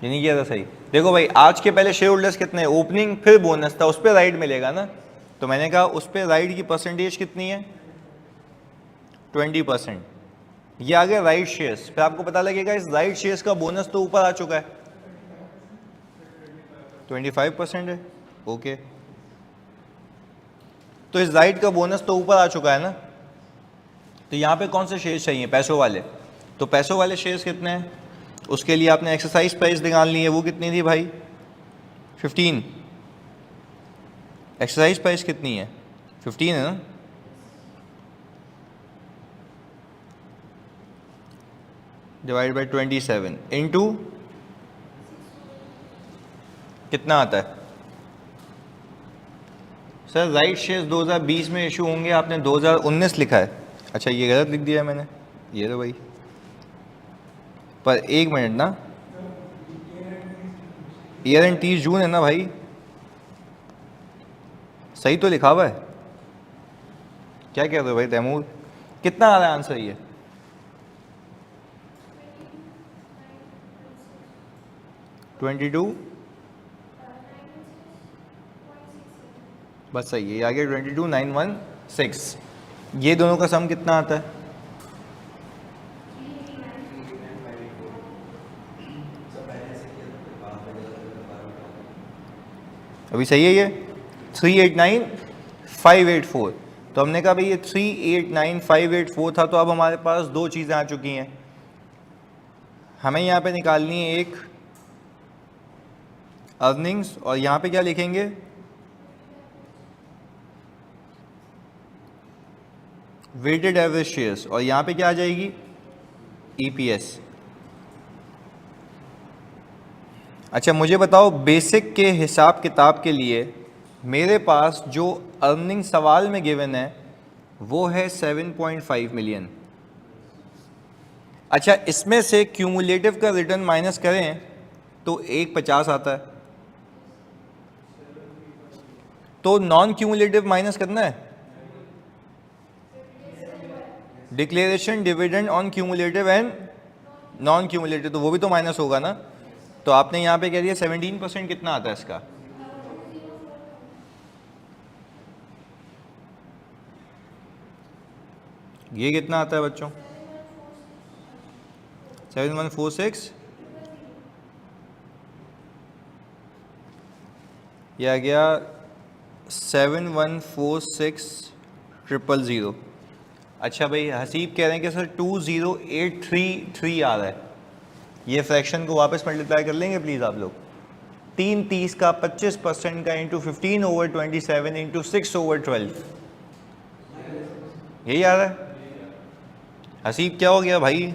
नहीं किया था सही? देखो भाई, आज के पहले शेयर होल्डर्स कितने हैं? ओपनिंग फिर बोनस था, उस पर राइट मिलेगा ना। तो मैंने कहा उस पर राइट की परसेंटेज कितनी है? 20%। ये आ गया राइट शेयर्स। फिर आपको पता लगेगा इस राइट शेयर्स का बोनस तो ऊपर आ चुका है, 25% है। ओके, तो इस राइट का बोनस तो ऊपर आ चुका है ना। तो यहाँ पे कौन से शेयर्स चाहिए? पैसों वाले। तो पैसों वाले शेयर्स कितने हैं? उसके लिए आपने एक्सरसाइज प्राइस निकालनी है। वो कितनी थी भाई? 15। एक्सरसाइज प्राइस कितनी है? 15 है ना। डिवाइड बाई 27 इंटू कितना आता है? सर राइट शेयर्स 2020 में इशू होंगे, आपने 2019 लिखा है। अच्छा, ये गलत लिख दिया है मैंने। ये तो भाई, पर एक मिनट ना, ईयर एंड 30 जून है ना भाई, सही तो लिखा हुआ है। क्या कह रहे हो भाई तैमूर, कितना आ रहा है आंसर ये? 22 बस सही है, ये आगे 22,916। ये दोनों का सम कितना आता है? अभी सही है ये 389,584। तो हमने कहा भाई ये 389,584 था, तो अब हमारे पास दो चीज़ें आ चुकी हैं। हमें यहाँ पे निकालनी है एक अर्निंग्स, और यहाँ पे क्या लिखेंगे? वेटेड एवरेज शेयर्स, और यहाँ पे क्या आ जाएगी? ईपीएस। अच्छा मुझे बताओ, बेसिक के हिसाब किताब के लिए मेरे पास जो अर्निंग सवाल में गिवन है वो है 7.5 मिलियन। अच्छा इसमें से क्यूमुलेटिव का रिटर्न माइनस करें तो 150 आता है, तो नॉन क्यूमुलेटिव माइनस करना है। Declaration dividend on cumulative and non cumulative, तो वो भी तो माइनस होगा ना। तो आपने यहाँ पे कह दिया 17%, कितना आता है इसका? ये कितना आता है बच्चों? 7146, ये आ गया 7146,000। अच्छा भाई हसीब कह रहे हैं कि सर 20833 आ रहा है, ये फ्रैक्शन को वापस मल्टीप्लाई कर लेंगे प्लीज़ आप लोग। 3/30 का 25% का इंटू 15/27 इंटू 6/12, यही आ रहा है। हसीब क्या हो गया भाई?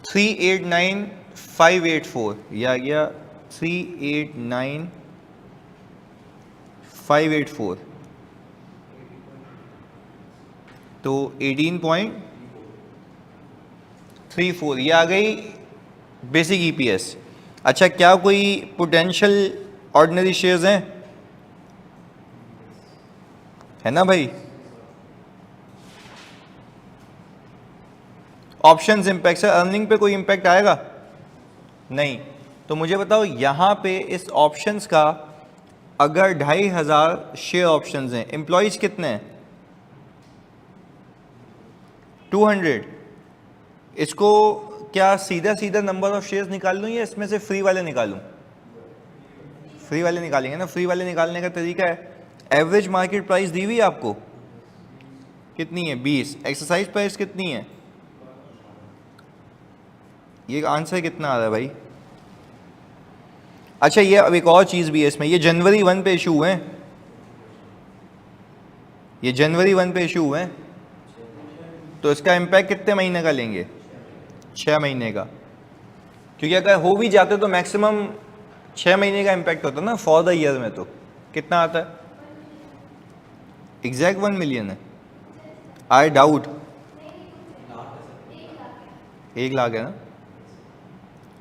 389,584, ये आ गया 389,584, तो 18.34, ये आ गई बेसिक ईपीएस। अच्छा क्या कोई पोटेंशियल ऑर्डिनरी शेयर्स हैं? है ना भाई? ऑप्शंस इम्पैक्ट से अर्निंग पे कोई इम्पैक्ट आएगा नहीं। तो मुझे बताओ यहाँ पे इस ऑप्शंस का अगर 2,500 शेयर ऑप्शंस हैं, एम्प्लॉयज कितने हैं? 200। इसको क्या सीधा सीधा नंबर ऑफ शेयर्स निकाल लूँ या इसमें से फ्री वाले निकालूँ? फ्री वाले निकालेंगे ना। फ्री वाले निकालने का तरीका है, एवरेज मार्केट प्राइस दी हुई है आपको, कितनी है? 20। एक्सरसाइज प्राइस कितनी है? ये आंसर कितना आ रहा है भाई? अच्छा ये अब एक और चीज़ भी है इसमें, ये जनवरी 1 पे इशू हुए हैं, ये जनवरी 1 पे इशू हुए हैं, तो इसका इम्पैक्ट कितने महीने का लेंगे? 6 महीने का, क्योंकि अगर हो भी जाते तो मैक्सिमम 6 महीने का इम्पैक्ट होता ना फॉर द ईयर में। तो कितना आता है? एग्जैक्ट 1 मिलियन है। आई डाउट 1 लाख है ना,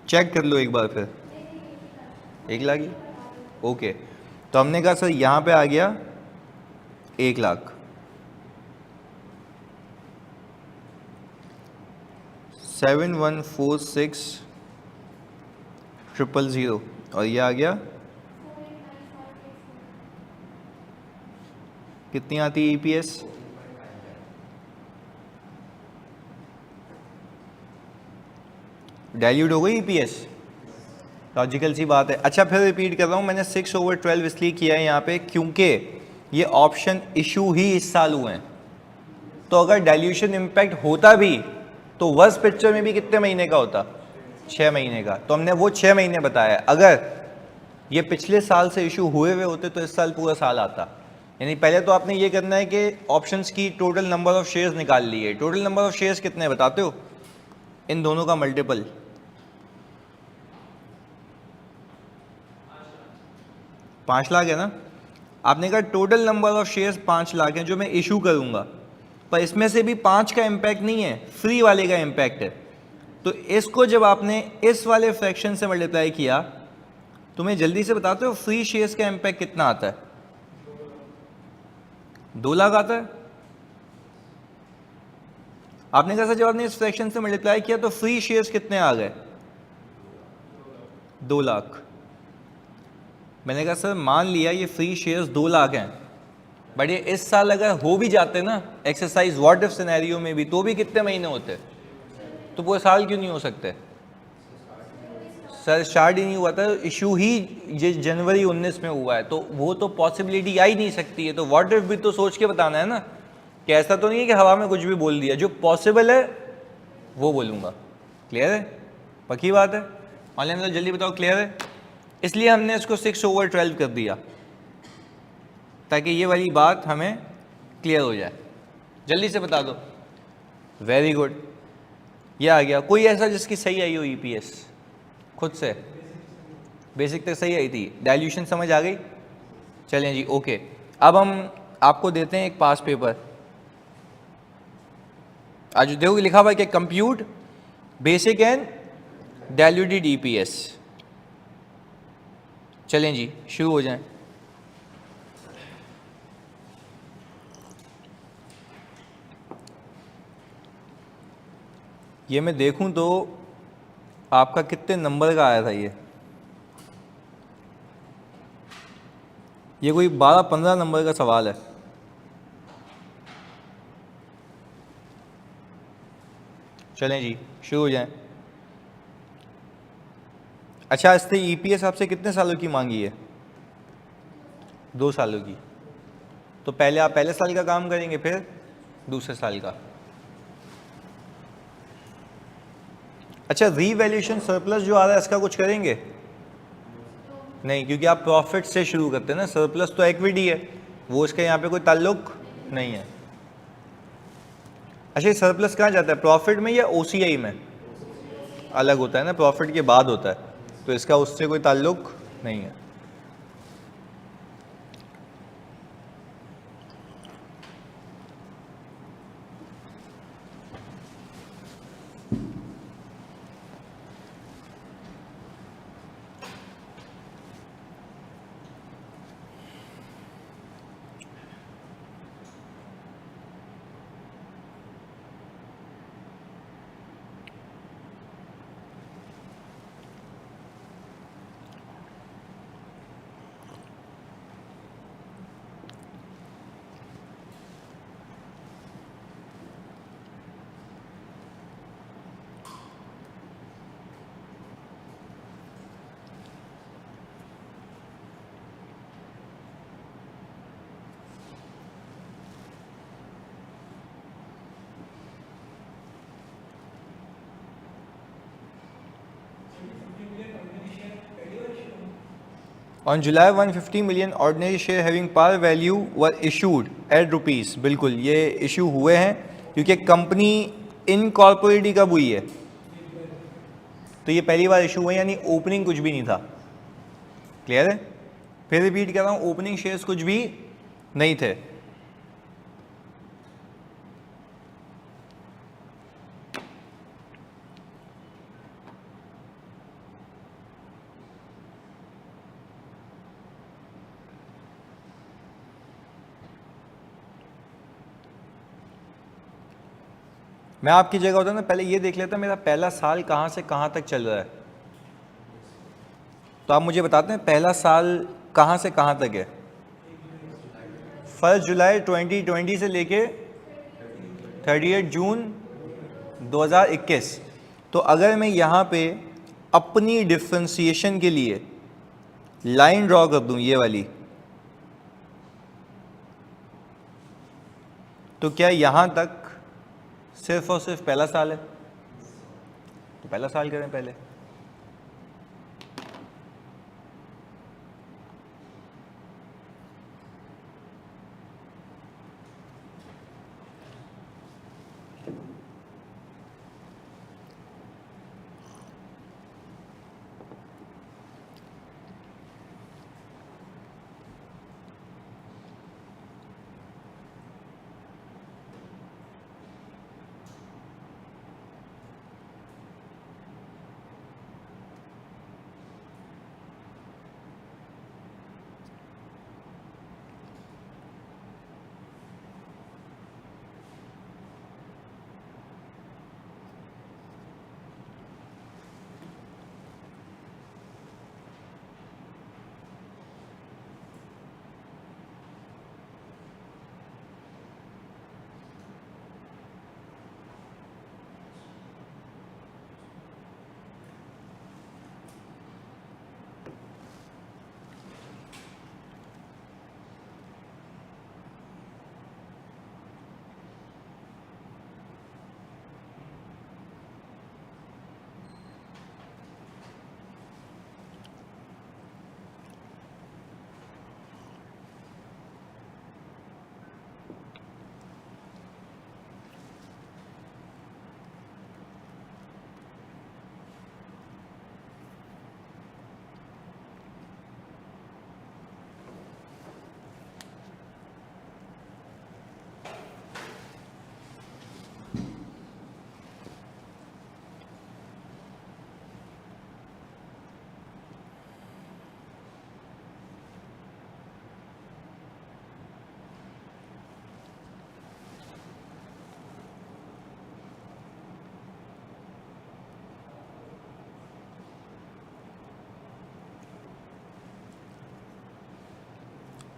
चेक कर लो एक बार फिर। 1 लाख ही ओके। तो हमने कहा सर यहाँ पे आ गया 1 लाख, 7146000, और ये आ गया कितनी आती है ईपीएस? डाइल्यूट हो गई ईपीएस, लॉजिकल सी बात है। अच्छा फिर रिपीट कर रहा हूँ, मैंने 6/12 इसलिए किया है यहाँ पे क्योंकि ये ऑप्शन इशू ही इस साल हुए हैं। तो अगर डाइल्यूशन इम्पैक्ट होता भी तो वर्स पिक्चर में भी कितने महीने का होता? 6 महीने का। तो हमने वो 6 महीने बताया। अगर ये पिछले साल से इशू हुए हुए होते तो इस साल पूरा साल आता। यानी पहले तो आपने ये करना है कि ऑप्शंस की टोटल नंबर ऑफ शेयर्स निकाल लिए। टोटल नंबर ऑफ शेयर्स कितने बताते हो? इन दोनों का मल्टीपल, 5 लाख है ना। आपने कहा total number of shares 5 lakh हैं जो मैं इशू करूंगा, पर इसमें से भी 5 का इम्पैक्ट नहीं है, फ्री वाले का इम्पैक्ट है। तो इसको जब आपने इस वाले फ्रैक्शन से मल्टीप्लाई किया तो मैं जल्दी से बताते हो फ्री शेयर्स का इम्पैक्ट कितना आता है? 2 लाख आता है। आपने कहा सर जब आपने इस फ्रैक्शन से मल्टीप्लाई किया तो फ्री शेयर्स कितने आ गए? 2 लाख। मैंने कहा सर मान लिया ये फ्री शेयर्स 2 लाख हैं, बट ये इस साल अगर हो भी जाते ना एक्सरसाइज व्हाट इफ सिनेरियो में भी, तो भी कितने महीने होते? तो पूरे साल क्यों नहीं हो सकते? सर स्टार्ट ही नहीं हुआ था, इशू ही जनवरी 19 में हुआ है, तो वो तो पॉसिबिलिटी आ ही नहीं सकती है। तो व्हाट इफ भी तो सोच के बताना है ना, कि ऐसा तो नहीं है कि हवा में कुछ भी बोल दिया, जो पॉसिबल है वो बोलूँगा। क्लियर है? पक्की बात है? ऑनलाइन वाले जल्दी बताओ क्लियर है? इसलिए हमने इसको 6/12 कर दिया ताकि ये वाली बात हमें क्लियर हो जाए। जल्दी से बता दो। वेरी गुड, ये आ गया। कोई ऐसा जिसकी सही आई हो ईपीएस खुद से? बेसिक तक सही आई थी, डाइल्यूशन समझ आ गई? चलें जी, ओके। अब हम आपको देते हैं एक पास पेपर। आज देखोगे लिखा हुआ है कि compute basic and diluted EPS. चलें जी शुरू हो जाएं। ये मैं देखूं तो आपका कितने नंबर का आया था? ये कोई 12-15 नंबर का सवाल है। चलें जी शुरू हो जाएं। अच्छा, इससे ईपीएस आपसे कितने सालों की मांगी है? 2 सालों की। तो पहले आप पहले साल का काम करेंगे, फिर दूसरे साल का। अच्छा, रीवैल्यूएशन सरप्लस जो आ रहा है इसका कुछ करेंगे? नहीं, क्योंकि आप प्रॉफिट से शुरू करते हैं ना, सरप्लस तो इक्विटी है, वो इसका यहाँ पे कोई ताल्लुक नहीं है। अच्छा, ये सरप्लस कहाँ जाता है, प्रॉफिट में या ओसीआई में? अलग होता है ना, प्रॉफिट के बाद होता है, तो इसका उससे कोई ताल्लुक नहीं है। On July 150 million ordinary share having par value were issued at rupees। बिल्कुल ये इशू हुए हैं क्योंकि कंपनी इनकॉर्पोरेट कब हुई है, तो ये पहली बार इशू हुआ, यानी ओपनिंग कुछ भी नहीं था। क्लियर है? फिर रिपीट कर रहा हूँ, ओपनिंग शेयर्स कुछ भी नहीं थे। मैं आपकी जगह होता ना पहले ये देख लेता मेरा पहला साल कहाँ से कहाँ तक चल रहा है। तो आप मुझे बताते हैं पहला साल कहाँ से कहाँ तक है? 1 जुलाई 2020 से लेके 30 जून 2021। तो अगर मैं यहाँ पे अपनी डिफ्रेंसिएशन के लिए लाइन ड्रॉ कर दूँ ये वाली, तो क्या यहाँ तक सिर्फ और सिर्फ पहला साल है? तो पहला साल करें पहले।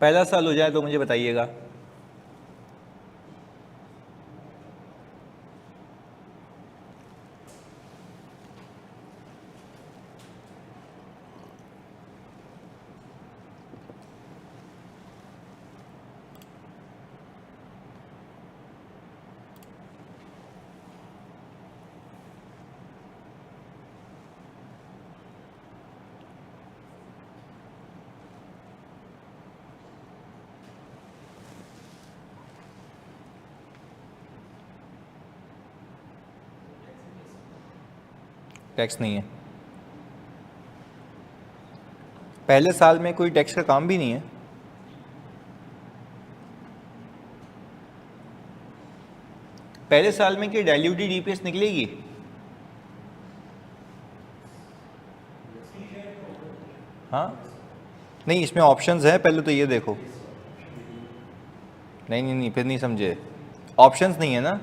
पहला साल हो जाए तो मुझे बताइएगा। टैक्स नहीं है, पहले साल में कोई टैक्स का काम भी नहीं है। पहले साल में क्या डाइल्यूटेड ईपीएस निकलेगी? हाँ नहीं, इसमें ऑप्शंस हैं, पहले तो ये देखो। नहीं नहीं नहीं, फिर नहीं समझे, ऑप्शंस नहीं है ना।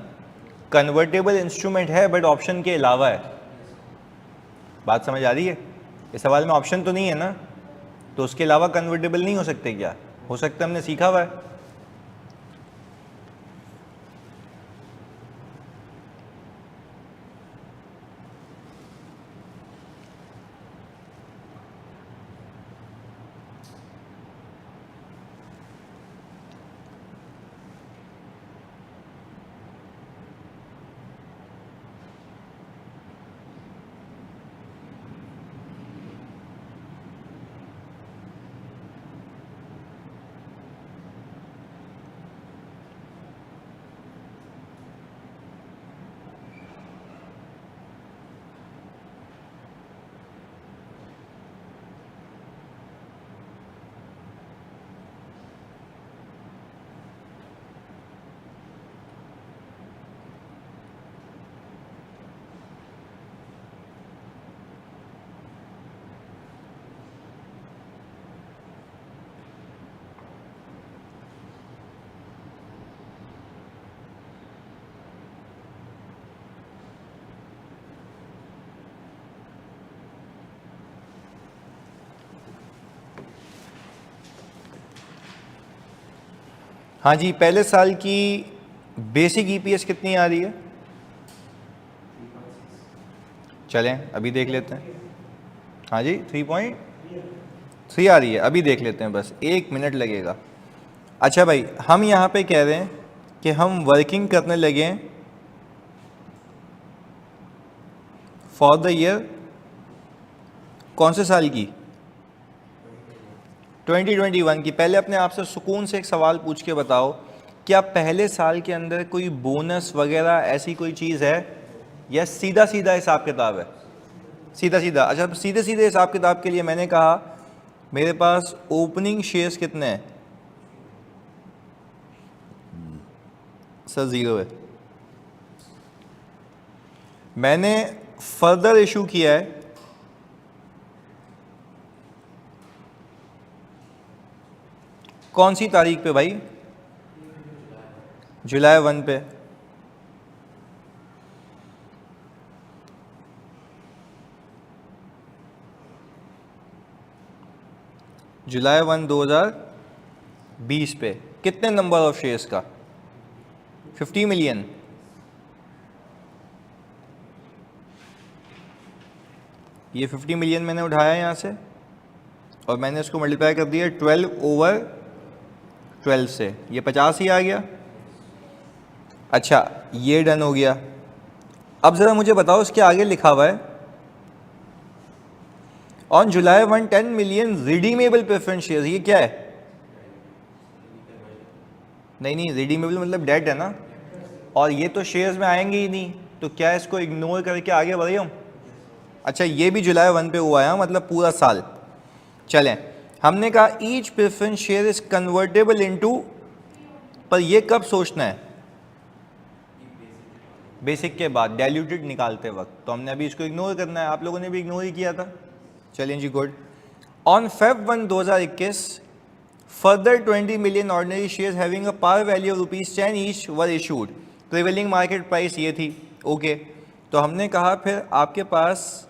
कन्वर्टेबल इंस्ट्रूमेंट है बट ऑप्शन के अलावा है। बात समझ आ रही है? इस सवाल में ऑप्शन तो नहीं है ना, तो उसके अलावा कन्वर्टेबल नहीं हो सकते क्या? हो सकता है, हमने सीखा हुआ है। हाँ जी, पहले साल की बेसिक ईपीएस कितनी आ रही है? चलें अभी देख लेते हैं। हाँ जी 3.3 आ रही है, अभी देख लेते हैं, बस 1 मिनट लगेगा। अच्छा भाई, हम यहाँ पे कह रहे हैं कि हम वर्किंग करने लगे फॉर द ईयर कौन से साल की? 2021 की। पहले अपने आप से सुकून से एक सवाल पूछ के बताओ, क्या पहले साल के अंदर कोई बोनस वगैरह ऐसी कोई चीज़ है या सीधा सीधा हिसाब किताब है? सीधा सीधा। अच्छा, सीधे सीधे हिसाब किताब के लिए मैंने कहा मेरे पास ओपनिंग शेयर्स कितने हैं? सर 0 है। मैंने फर्दर इशू किया है कौन सी तारीख पे भाई? जुलाई 1 पे। जुलाई 1 2020 पे। कितने नंबर ऑफ शेयर्स का? 50 मिलियन। ये 50 मिलियन मैंने उठाया यहाँ से और मैंने इसको मल्टीप्लाई कर दिया 12/12 से, ये 50 ही आ गया। अच्छा, ये डन हो गया। अब ज़रा मुझे बताओ, इसके आगे लिखा हुआ है on July 1 10 million redeemable preference shares. ये क्या है? नहीं नहीं, रिडीमेबल मतलब डेट है ना, और ये तो शेयर्स में आएंगे ही नहीं, तो क्या इसको इग्नोर करके आगे बढ़े हम? अच्छा, ये भी जुलाई 1 पे हुआ है, मतलब पूरा साल। चलें, हमने कहा each preference share is convertible into, पर ये कब सोचना है? बेसिक के बाद, डाइल्यूटेड निकालते वक्त। तो हमने अभी इसको इग्नोर करना है, आप लोगों ने भी इग्नोर ही किया था। चलिए जी, good. On Feb 1 2021 further 20 million ordinary shares having a par value of ₹10 each were issued. Prevailing market price ये थी, ओके। तो हमने कहा फिर आपके पास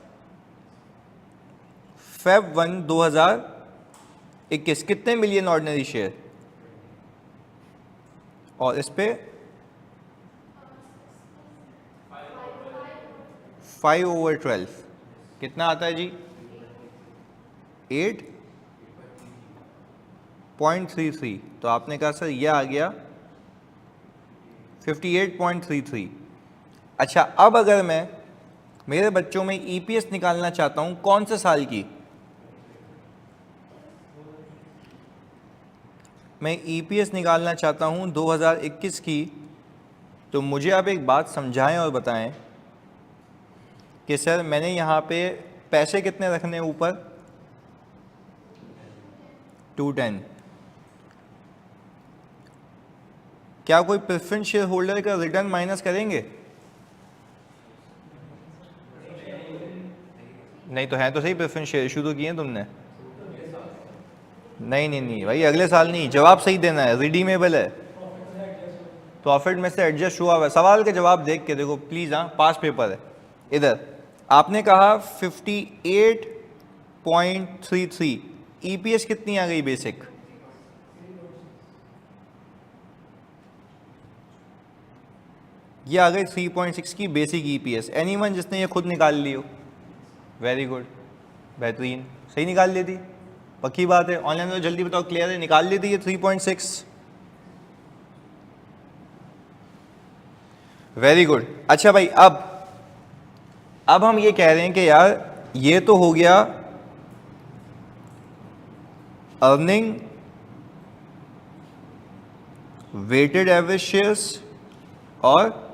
Feb 1 2021 कितने मिलियन ऑर्डिनरी शेयर? और इस पे 5/12 कितना आता है जी? 8.33। तो आपने कहा सर ये आ गया 58.33। अच्छा, अब अगर मैं मेरे बच्चों में ईपीएस निकालना चाहता हूं कौन से साल की? मैं ईपीएस निकालना चाहता हूं 2021 की। तो मुझे आप एक बात समझाएं और बताएं कि सर मैंने यहाँ पे पैसे कितने रखने हैं ऊपर? 210। क्या कोई प्रेफरेंस शेयर होल्डर का रिटर्न माइनस करेंगे? नहीं तो है तो सही, प्रेफरेंस शेयर इशू तो किए हैं तुमने। नहीं भाई, अगले साल नहीं, जवाब सही देना है। रिडीमेबल है, प्रॉफिट में से एडजस्ट हुआ हुआ है। सवाल के जवाब देख के देखो प्लीज। हाँ, पास पेपर है। इधर आपने कहा 58.33, ईपीएस कितनी आ गई बेसिक? ये आ गई 3.6 की बेसिक ईपीएस। एनीवन जिसने ये खुद निकाल ली हो? वेरी गुड, बेहतरीन, सही निकाल ली थी। पक्की बात है? ऑनलाइन में जल्दी बताओ, क्लियर है? निकाल ली थी ये 3.6। Very good. अच्छा भाई, अब हम ये कह रहे हैं कि यार ये तो हो गया अर्निंग वेटेड एवरेज शेयर्स और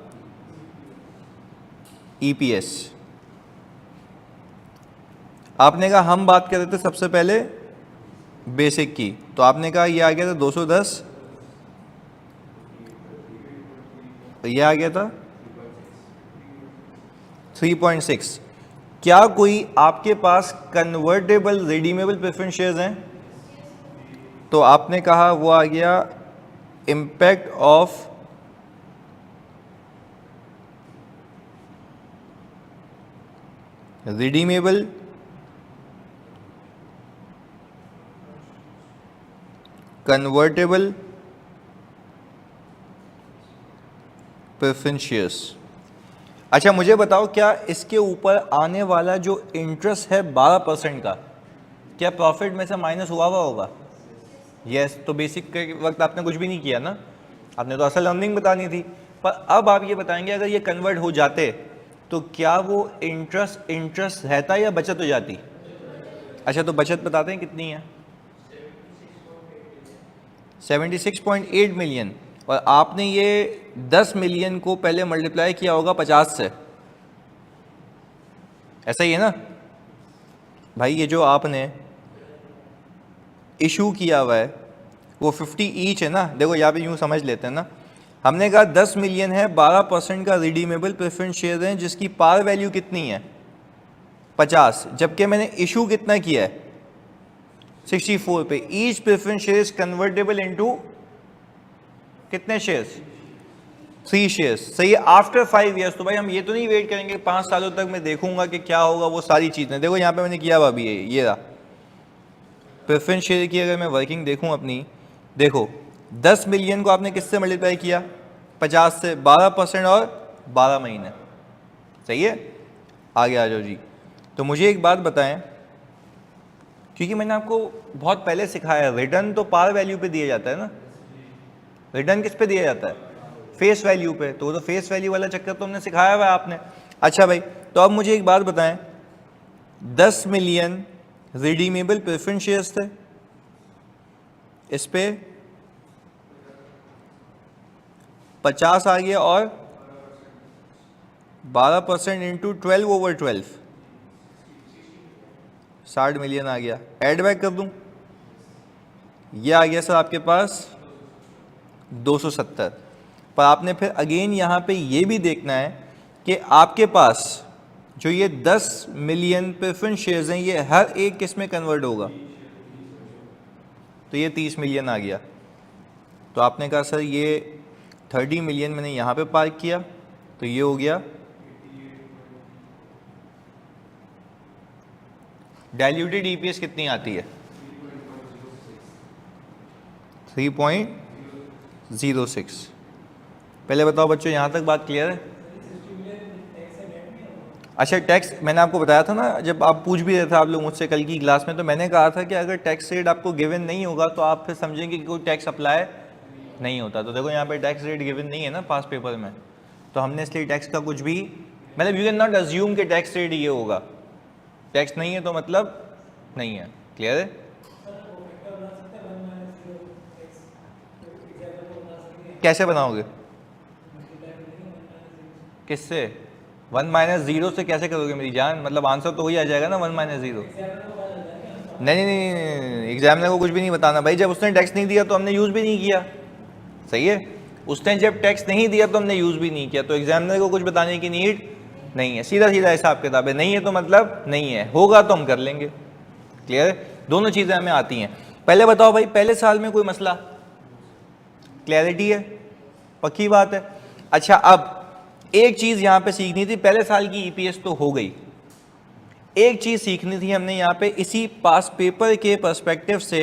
ईपीएस। आपने कहा हम बात कर रहे थे सबसे पहले बेसिक की, तो आपने कहा ये आ गया था 210, ये आ गया था 3.6। क्या कोई आपके पास कन्वर्टेबल रिडीमेबल प्रेफरेंस शेयर्स हैं? तो आपने कहा वो आ गया impact of redeemable convertible preference shares. अच्छा मुझे बताओ, क्या इसके ऊपर आने वाला जो इंटरेस्ट है 12% का, क्या प्रॉफिट में से माइनस हुआ होगा? यस। तो बेसिक के वक्त आपने कुछ भी नहीं किया ना, आपने तो असल अर्निंग बतानी थी। पर अब आप ये बताएंगे अगर ये कन्वर्ट हो जाते तो क्या वो इंटरेस्ट रहता या बचत हो जाती? अच्छा, तो बचत बताते हैं कितनी है? 76.8 मिलियन। और आपने ये 10 मिलियन को पहले मल्टीप्लाई किया होगा 50 से, ऐसा ही है ना भाई? ये जो आपने इशू किया हुआ है वो 50 ईच है ना। देखो यहाँ पे यूँ समझ लेते हैं ना, हमने कहा 10 मिलियन है, 12% का रिडीमेबल प्रेफरेंस शेयर है जिसकी पार वैल्यू कितनी है? 50, जबकि मैंने इशू कितना किया है? 64 पे। Each preference share is convertible into कितने शेयर्स? 3 शेयर्स। सही है, आफ्टर 5 ईयर्स। तो भाई हम ये तो नहीं वेट करेंगे 5 सालों तक मैं देखूंगा कि क्या होगा, वो सारी चीज़ें। देखो यहाँ पे मैंने किया हुआ अभी ये रहा प्रेफरेंस शेयर की। अगर मैं वर्किंग देखूँ अपनी, देखो 10 मिलियन को आपने किससे मल्टीप्लाई किया? 50 से, 12% और 12 महीने। सही है, आगे आ जाओ जी। तो मुझे एक बात बताएं, क्योंकि मैंने आपको बहुत पहले सिखाया है, रिटर्न तो पार वैल्यू पे दिया जाता है ना। रिटर्न किस पे दिया जाता है? फेस वैल्यू पे। तो वो तो फेस वैल्यू वाला चक्कर तो हमने सिखाया हुआ है आपने। अच्छा भाई, तो अब मुझे एक बात बताएं, 10 मिलियन रिडीमेबल प्रेफरेंस शेयर्स थे, इस पे 50 आ गया और 12% इंटू 12/12, 60 मिलियन आ गया। एड बैक कर दूं, ये आ गया सर आपके पास 270। पर आपने फिर अगेन यहाँ पे ये भी देखना है कि आपके पास जो ये 10 मिलियन प्रेफरेंस शेयर्स हैं, ये हर एक किस में कन्वर्ट होगा? तो ये 30 मिलियन आ गया। तो आपने कहा सर ये 30 मिलियन मैंने यहाँ पे पार्क किया, तो ये हो गया डाइल्यूटेड ईपीएस कितनी आती है? 3.06। पहले बताओ बच्चों, यहाँ तक बात क्लियर है? अच्छा, टैक्स मैंने आपको बताया था ना, जब आप पूछ भी रहे थे आप लोग मुझसे कल की क्लास में, तो मैंने कहा था कि अगर टैक्स रेट आपको गिवन नहीं होगा तो आप फिर समझेंगे कि कोई टैक्स अप्लाई नहीं होता। तो देखो यहाँ पे टैक्स रेट गिवन नहीं है ना पास पेपर में, तो हमने इसलिए टैक्स का कुछ भी, मतलब यू कैन नॉट अज्यूम कि टैक्स रेट ये होगा। टैक्स नहीं है तो मतलब नहीं है। क्लियर है? कैसे बनाओगे? किससे? 1 - 0 से कैसे करोगे मेरी जान? मतलब आंसर तो वही आ जाएगा ना 1 - 0। नहीं नहीं नहीं, एग्जामिनर को कुछ भी नहीं बताना भाई। जब उसने टैक्स नहीं दिया तो हमने यूज़ भी नहीं किया। सही है? उसने जब टैक्स नहीं दिया तो हमने यूज़ भी नहीं किया, तो एग्जामिनर को कुछ बताने की नीड नहीं है। सीधा सीधा हिसाब किताब है, नहीं है तो मतलब नहीं है, होगा तो हम कर लेंगे। क्लियर है? दोनों चीज़ें हमें आती हैं। पहले बताओ भाई, पहले साल में कोई मसला? क्लैरिटी है? पक्की बात है? अच्छा, अब एक चीज़ यहाँ पे सीखनी थी। पहले साल की ईपीएस तो हो गई, एक चीज़ सीखनी थी हमने यहाँ पे इसी पास पेपर के पर्सपेक्टिव से,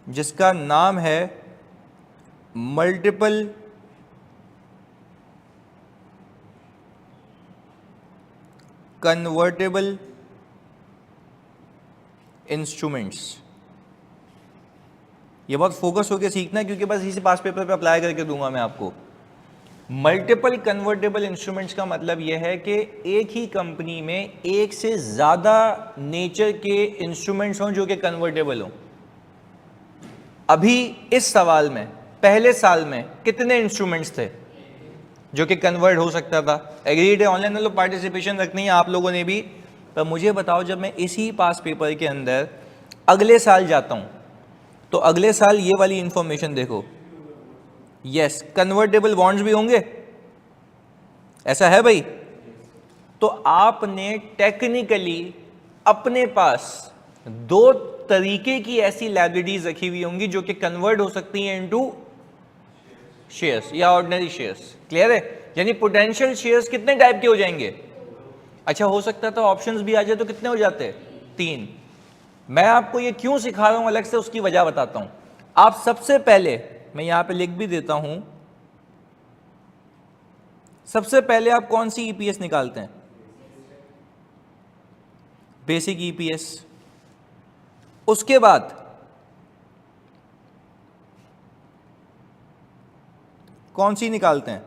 जिसका नाम है मल्टीपल कन्वर्टेबल इंस्ट्रूमेंट्स। ये बहुत फोकस होकर सीखना है, क्योंकि बस इसी पास पेपर पे अप्लाई करके दूंगा मैं आपको। मल्टीपल कन्वर्टेबल इंस्ट्रूमेंट्स का मतलब यह है कि एक ही कंपनी में एक से ज़्यादा नेचर के इंस्ट्रूमेंट्स हों जो कि कन्वर्टेबल हों। अभी इस सवाल में पहले साल में कितने इंस्ट्रूमेंट्स थे जो कि कन्वर्ट हो सकता था? एग्रीड है? ऑनलाइन में पार्टिसिपेशन रखनी है आप लोगों ने भी। पर मुझे बताओ, जब मैं इसी पास पेपर के अंदर अगले साल जाता हूँ तो अगले साल ये वाली इंफॉर्मेशन देखो, यस कन्वर्टेबल बॉन्ड्स भी होंगे, ऐसा है भाई? तो आपने टेक्निकली अपने पास दो तरीके की ऐसी लायबिलिटीज रखी हुई होंगी जो कि कन्वर्ट हो सकती हैं इनटू शेयर्स या ऑर्डिनरी शेयर्स। क्लियर है? यानी पोटेंशियल शेयर्स कितने टाइप के हो जाएंगे? अच्छा, हो सकता था ऑप्शंस भी आ जाए तो कितने हो जाते? 3। मैं आपको ये क्यों सिखा रहा हूं अलग से, उसकी वजह बताता हूं। आप सबसे पहले, मैं यहां पे लिख भी देता हूं, सबसे पहले आप कौन सी ईपीएस निकालते हैं? Basic EPS. उसके बाद कौन सी निकालते हैं?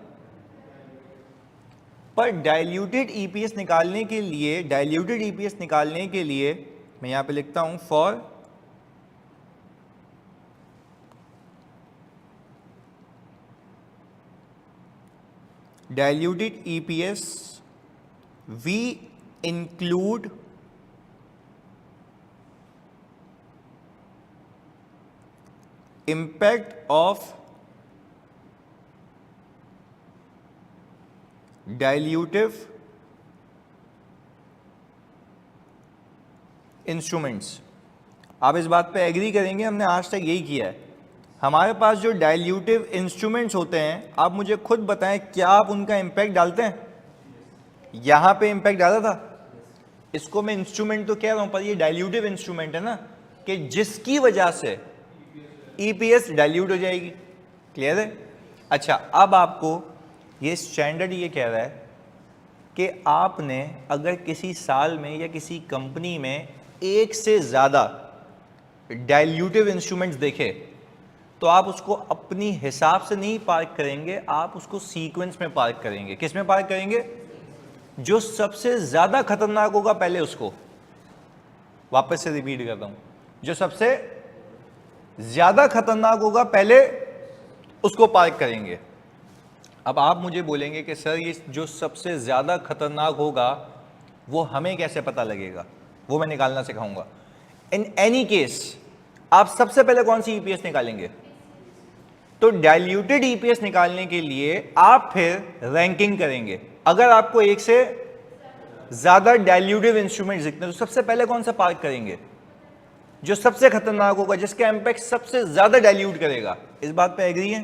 पर डाइल्यूटेड ईपीएस निकालने के लिए, डाइल्यूटेड ईपीएस निकालने के लिए मैं यहां पे लिखता हूं for diluted EPS we include impact of dilutive instruments. आप इस बात पे एग्री करेंगे, हमने आज तक यही किया है। हमारे पास जो डाइल्यूटिव इंस्ट्रूमेंट्स होते हैं, आप मुझे खुद बताएं क्या आप उनका इम्पैक्ट डालते हैं? यहां पे इम्पैक्ट डाला था, इसको मैं इंस्ट्रूमेंट तो कह रहा हूं पर ये डाइल्यूटिव इंस्ट्रूमेंट है ना, कि जिसकी वजह से ईपीएस डाइल्यूट हो जाएगी। क्लियर है? अच्छा, अब आपको ये स्टैंडर्ड ये कह रहा है कि आपने अगर किसी साल में या किसी कंपनी में एक से ज़्यादा डाइल्यूटिव इंस्ट्रूमेंट्स देखे तो आप उसको अपनी हिसाब से नहीं पार्क करेंगे, आप उसको सीक्वेंस में पार्क करेंगे। किस में पार्क करेंगे? जो सबसे ज़्यादा खतरनाक होगा पहले उसको, वापस से रिपीट करता हूं, जो सबसे ज़्यादा खतरनाक होगा पहले उसको पार्क करेंगे। अब आप मुझे बोलेंगे कि सर ये जो सबसे ज़्यादा खतरनाक होगा वो हमें कैसे पता लगेगा? वो मैं निकालना सिखाऊंगा। इन एनी केस आप सबसे पहले कौन सी ईपीएस निकालेंगे? तो डाइल्यूटेड ईपीएस निकालने के लिए आप फिर रैंकिंग करेंगे। अगर आपको एक से ज़्यादा डाइल्यूटिव इंस्ट्रूमेंट दिखते हैं तो सबसे पहले कौन सा पार्क करेंगे? जो सबसे खतरनाक होगा, जिसका इम्पैक्ट सबसे ज़्यादा डाइल्यूट करेगा। इस बात पे एग्री है?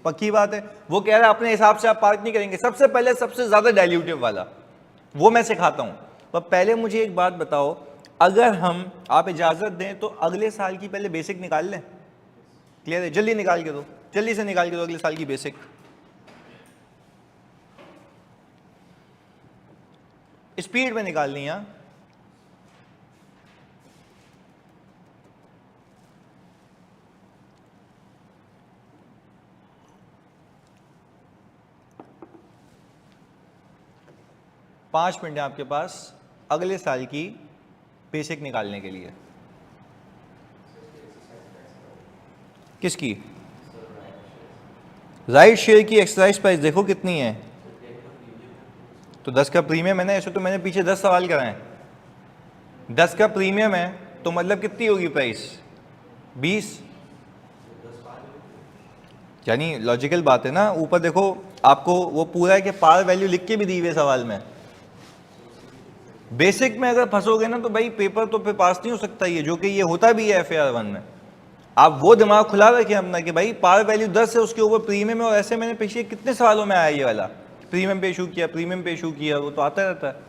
पक्की बात है? वो कह रहा है अपने हिसाब से आप पार्क नहीं करेंगे, सबसे पहले सबसे ज़्यादा डाइल्यूटिव वाला, वो मैं सिखाता हूं। पर पहले मुझे एक बात बताओ, अगर हम, आप इजाज़त दें तो अगले साल की पहले बेसिक निकाल लें। क्लियर है? जल्दी निकाल के दो, जल्दी से निकाल के दो अगले साल की बेसिक। स्पीड में निकालनी है। पाँच मिनट है आपके पास अगले साल की बेसिक निकालने के लिए। किसकी? राइट शेयर की एक्सरसाइज प्राइस देखो कितनी है। तो 10 का प्रीमियम है ना, ऐसे तो मैंने पीछे 10 सवाल कराए। 10 का प्रीमियम है तो मतलब कितनी होगी प्राइस? 20। यानी लॉजिकल बात है ना। ऊपर देखो आपको वो पूरा है कि पार वैल्यू लिख के भी दी हुई है सवाल में। बेसिक में अगर फंसोगे ना तो भाई पेपर तो फिर पास नहीं हो सकता, ये जो कि ये होता भी है FAR 1 में। आप वो दिमाग खुला रखे अपना कि भाई पार वैल्यू 10 है, उसके ऊपर प्रीमियम है। और ऐसे मैंने पिछले कितने सवालों में आया ये वाला, प्रीमियम पे इशू किया, प्रीमियम पे इशू किया, वो तो आता रहता है।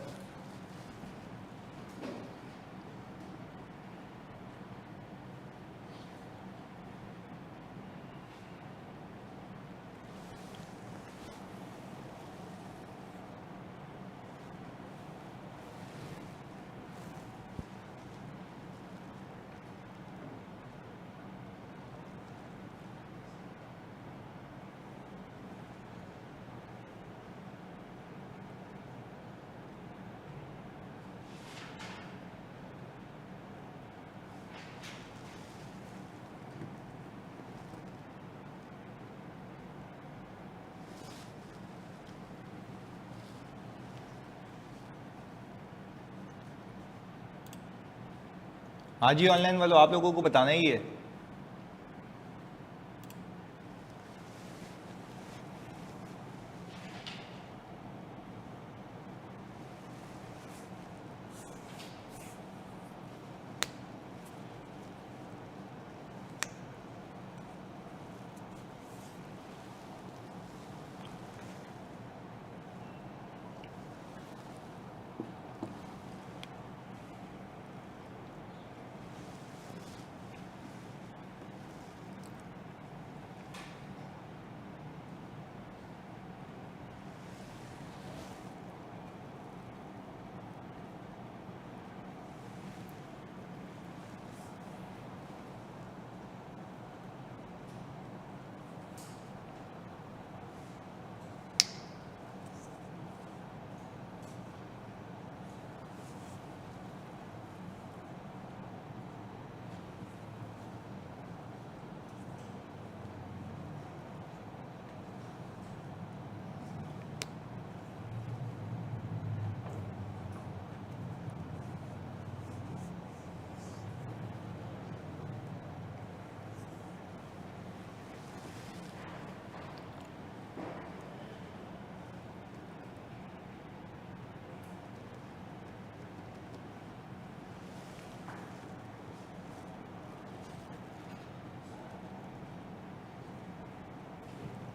हाँ जी, ऑनलाइन वालों आप लोगों को बताना ही है।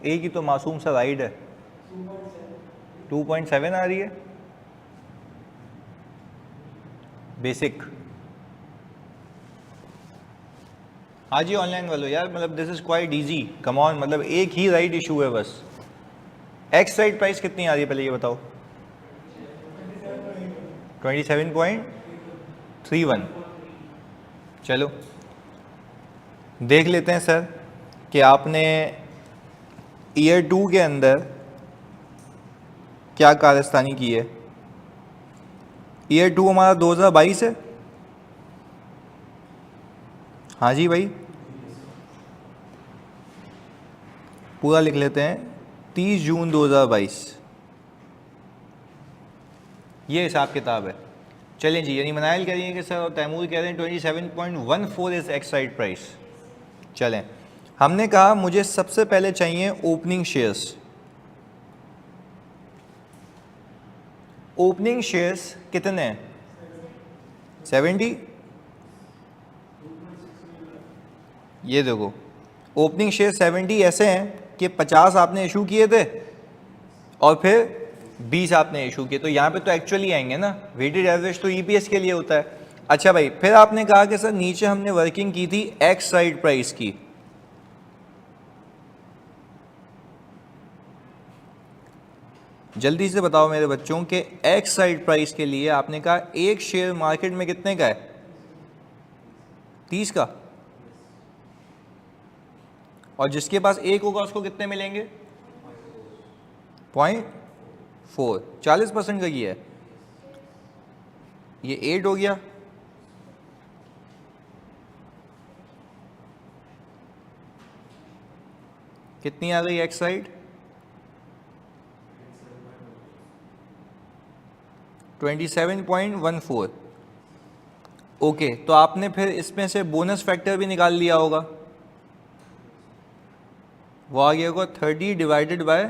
ए की तो मासूम सा राइड है, 2.7 आ रही है बेसिक। हाँ जी ऑनलाइन वालों यार, मतलब this is quite easy, come on. मतलब एक ही राइट इशू है बस। एक्स राइट प्राइस कितनी आ रही है पहले ये बताओ? 27.31। चलो देख लेते हैं सर कि आपने ईयर 2 के अंदर क्या कारस्तानी की है। ईयर 2 हमारा 2022 है। हाँ जी भाई, पूरा लिख लेते हैं, 30 जून 2022 ये हिसाब किताब है। चलें जी, यानी मनाइल कह रही है कि सर, और तैमूर कह रहे हैं 27.14 इज एक्स राइट प्राइस। चलें, हमने कहा मुझे सबसे पहले चाहिए ओपनिंग शेयर्स। ओपनिंग शेयर्स कितने हैं? 70। ये देखो ओपनिंग शेयर 70 ऐसे हैं कि 50 आपने इशू किए थे और फिर 20 आपने इशू किए, तो यहाँ पे तो एक्चुअली आएंगे ना। वेटेड एवरेज तो EPS के लिए होता है। अच्छा भाई, फिर आपने कहा कि सर नीचे हमने वर्किंग की थी एक्स राइट प्राइस की। जल्दी से बताओ मेरे बच्चों के एक्स साइड प्राइस के लिए आपने कहा एक शेयर मार्केट में कितने का है? 30 का। और जिसके पास एक होगा उसको कितने मिलेंगे? 0.4, 40% का ये है। ये 8 हो गया, कितनी आ गई एक्स साइड? 27.14। ओके, तो आपने फिर इसमें से बोनस फैक्टर भी निकाल लिया होगा, वो आ गया होगा 30 डिवाइडेड बाय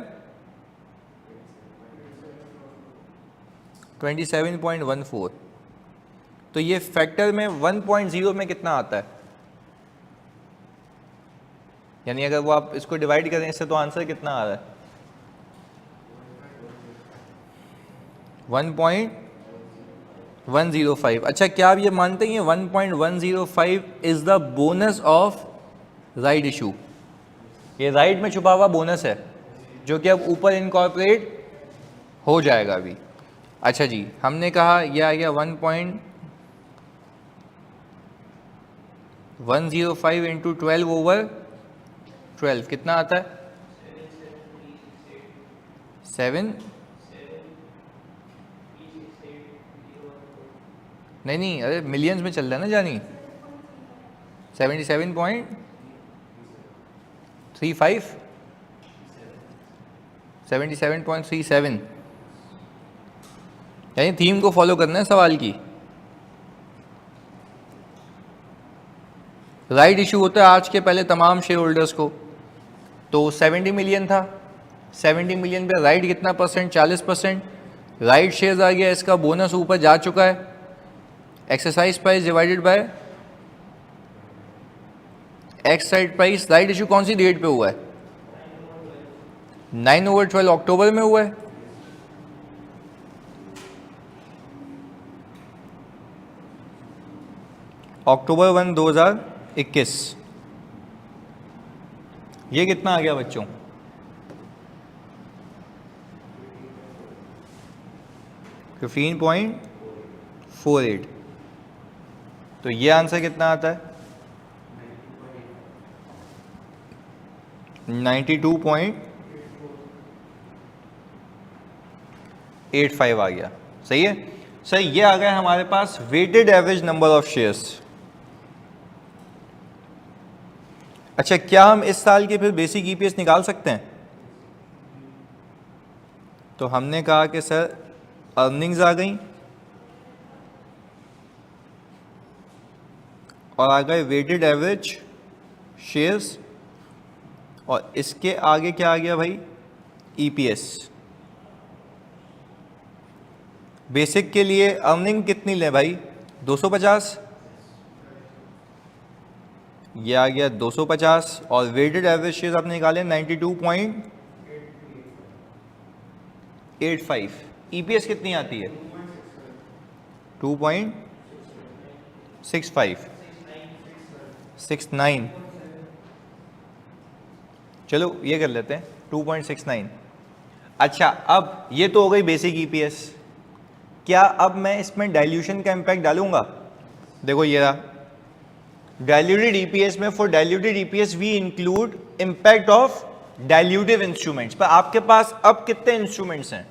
27.14। तो ये फैक्टर में 1.0 में कितना आता है? यानी अगर वो आप इसको डिवाइड करें इससे तो आंसर कितना आ रहा है? 1.105। अच्छा, क्या आप ये मानते हैं 1.105 is the bonus of right issue? ये राइट में छुपा हुआ बोनस है जो कि अब ऊपर इनकॉर्पोरेट हो जाएगा अभी। अच्छा जी, हमने कहा यह आ गया 1.105 इंटू 12/12 कितना आता है? 7 नहीं, अरे मिलियंस में चल रहा है ना जानी। 77.35, 77.37। यानी थीम को फॉलो करना है सवाल की। राइट इशू होता है आज के पहले तमाम शेयर होल्डर्स को, तो 70 मिलियन था, 70 मिलियन पे राइट कितना परसेंट? 40%। राइट शेयर्स आ गया, इसका बोनस ऊपर जा चुका है, exercise price divided by x side price. Right issue कौन सी डेट पे हुआ है? 9/12 अक्टूबर में हुआ है। अक्टूबर 1, 2021। ये कितना आ गया बच्चों? 15.48। तो ये आंसर कितना आता है? 92.85 आ गया। सही है सर। ये आ गया हमारे पास weighted average number of shares. अच्छा, क्या हम इस साल के फिर बेसिक ईपीएस निकाल सकते हैं? तो हमने कहा कि सर अर्निंग्स आ गई और आ गए वेटेड एवरेज शेयर्स, और इसके आगे क्या आ गया भाई? ईपीएस। बेसिक के लिए अर्निंग कितनी ले भाई? 250। ये आ गया 250, और वेटेड एवरेज शेयर्स आपने निकाले 92.85। ईपीएस कितनी आती है? 2.69। चलो ये कर लेते हैं 2.69। अच्छा, अब ये तो हो गई बेसिक ईपीएस। क्या अब मैं इसमें डाइल्यूशन का इम्पैक्ट डालूंगा? देखो ये रहा डाइल्यूटेड ईपीएस में। For diluted EPS we include impact of dilutive instruments. पर आपके पास अब कितने इंस्ट्रूमेंट्स हैं?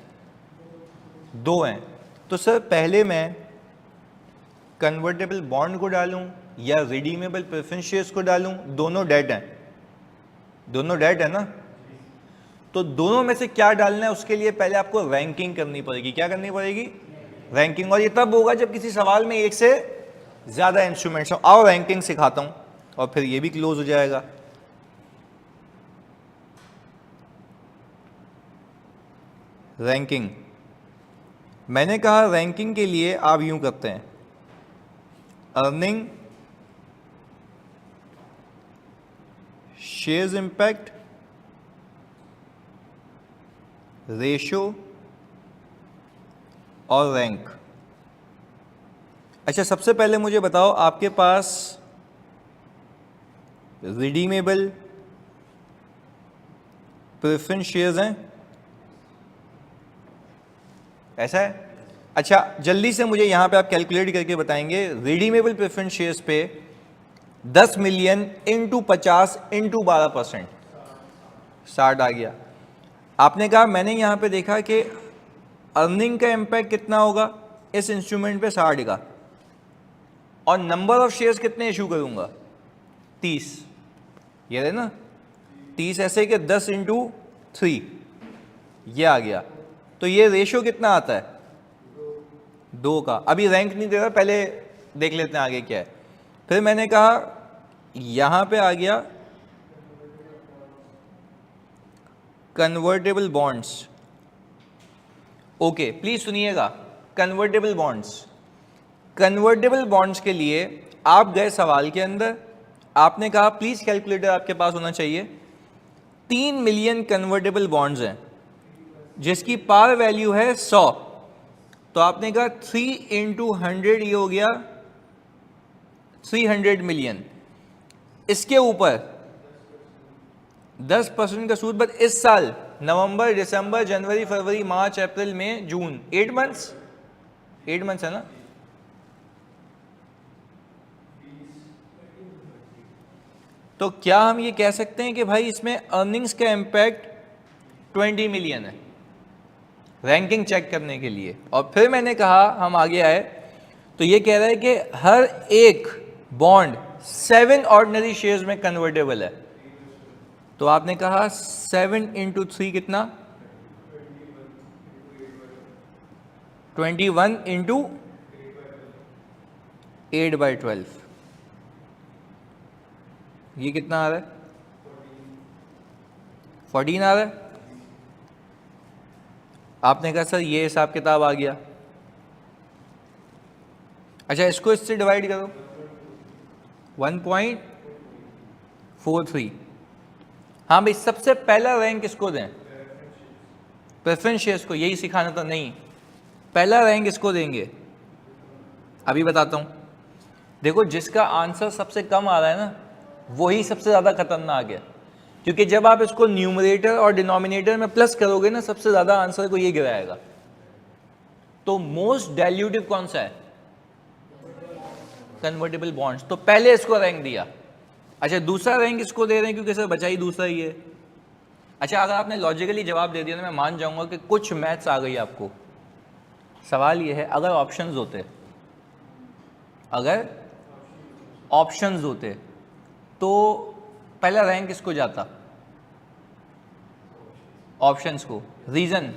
2 हैं। तो सर पहले मैं कन्वर्टेबल बॉन्ड को डालूं या रिडीमेबल प्रेफरेंस शेयर्स को डालूं? दोनों डेट हैं, दोनों डेट है ना। तो दोनों में से क्या डालना है उसके लिए पहले आपको रैंकिंग करनी पड़ेगी। क्या करनी पड़ेगी? रैंकिंग। और ये तब होगा जब किसी सवाल में एक से ज्यादा इंस्ट्रूमेंट्स हो। आओ रैंकिंग सिखाता हूं और फिर ये भी क्लोज हो जाएगा। रैंकिंग, मैंने कहा रैंकिंग के लिए आप यूं करते हैं, अर्निंग, शेयर्स इंपैक्ट, रेशो और रैंक। अच्छा, सबसे पहले मुझे बताओ आपके पास रिडीमेबल प्रेफरेंस शेयर्स हैं? ऐसा है। अच्छा जल्दी से मुझे यहाँ पे आप कैलकुलेट करके बताएंगे, रिडीमेबल प्रेफरेंस शेयर्स पे 10 मिलियन इंटू 50 इंटू 12%, 60 आ गया। आपने कहा मैंने यहाँ पे देखा कि अर्निंग का इम्पैक्ट कितना होगा इस इंस्ट्रूमेंट पे, 60 का, और नंबर ऑफ शेयर्स कितने इशू करूंगा, 30, ये रहे ना 30, ऐसे कि 10 इंटू 3, ये आ गया। तो ये रेशो कितना आता है, 2 का। अभी रैंक नहीं दे रहा, पहले देख लेते हैं आगे क्या है। फिर मैंने कहा यहां पे आ गया कन्वर्टेबल बॉन्ड्स। ओके प्लीज सुनिएगा, कन्वर्टेबल बॉन्ड्स, कन्वर्टेबल बॉन्ड्स के लिए आप गए सवाल के अंदर, आपने कहा प्लीज कैलकुलेटर आपके पास होना चाहिए, 3 मिलियन कन्वर्टेबल बॉन्ड्स हैं जिसकी पार वैल्यू है 100, तो आपने कहा 3 इंटू 100, ये हो गया 300 मिलियन। इसके ऊपर 10% का सूद, बट इस साल नवंबर, दिसंबर, जनवरी, फरवरी, मार्च, अप्रैल, मई, जून, 8 मंथ्स, 8 मंथ्स है ना। तो क्या हम ये कह सकते हैं कि भाई इसमें अर्निंग्स का इम्पैक्ट 20 मिलियन है, रैंकिंग चेक करने के लिए। और फिर मैंने कहा हम आगे आए तो ये कह रहा है कि हर एक बॉन्ड 7 ऑर्डिनरी शेयर्स में कन्वर्टेबल है, तो आपने कहा 7 इंटू 3 कितना, 21 इंटू 8/12, ये कितना आ रहा है, 14 आ रहा है। आपने कहा सर ये हिसाब किताब आ गया। अच्छा इसको इससे डिवाइड करो, 1.43। हाँ भाई सबसे पहला रैंक किसको दें, प्रेफरेंस शेयर्स को, यही सिखाना था। नहीं, पहला रैंक इसको देंगे, अभी बताता हूं। देखो जिसका आंसर सबसे कम आ रहा है ना वही सबसे ज्यादा खतरनाक है, क्योंकि जब आप इसको न्यूमरेटर और डिनोमिनेटर में प्लस करोगे ना सबसे ज्यादा आंसर को ये गिराएगा। तो मोस्ट डाइल्यूटिव कौन सा है, कन्वर्टेबल बॉन्ड्स, तो पहले इसको रैंक दिया। अच्छा दूसरा रैंक इसको दे रहे हैं क्योंकि सर बचा ही दूसरा ही है। अच्छा अगर आपने लॉजिकली जवाब दे दिया तो मैं मान जाऊंगा कि कुछ मैथ्स आ गई आपको। सवाल ये है अगर ऑप्शंस होते, अगर ऑप्शंस होते तो पहला रैंक किसको जाता, ऑप्शंस को। रीजन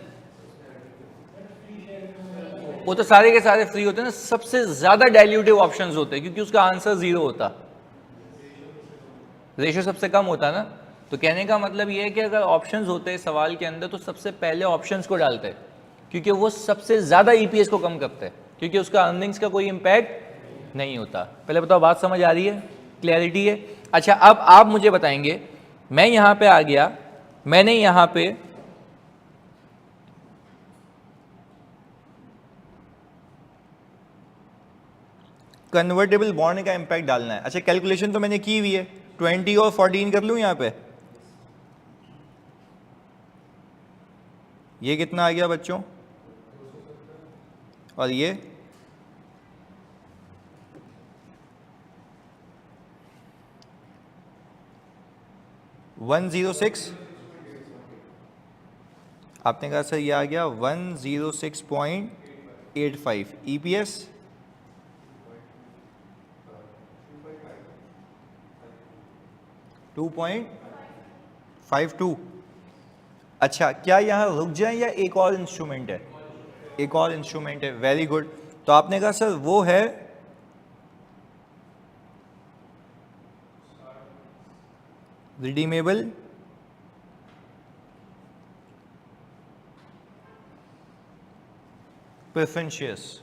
वो तो सारे के सारे फ्री होते हैं ना, सबसे ज्यादा डाइल्यूटिव ऑप्शंस होते हैं क्योंकि उसका आंसर 0 होता, रेशियो सबसे कम होता ना। तो कहने का मतलब ये है कि अगर ऑप्शंस होते सवाल के अंदर तो सबसे पहले ऑप्शंस को डालते, क्योंकि वो सबसे ज्यादा ईपीएस को कम करते हैं, क्योंकि उसका अर्निंग्स का कोई इंपैक्ट नहीं होता। पहले बताओ बात समझ आ रही है, क्लैरिटी है। अच्छा अब आप मुझे बताएंगे, मैं यहां पे आ गया, मैंने यहां पे कन्वर्टेबल बॉन्ड का इंपैक्ट डालना है। अच्छा कैलकुलेशन तो मैंने की हुई है, 20 और 14 कर लूं यहां पे, ये कितना आ गया बच्चों, और ये 106, आपने कहा सर ये आ गया 106.85 ईपीएस, $2.52। अच्छा क्या यहाँ रुक जाए या एक और इंस्ट्रूमेंट है, एक और इंस्ट्रूमेंट है, वेरी गुड। तो आपने कहा सर वो है रिडीमेबल प्रेफरेंस शेयर्स,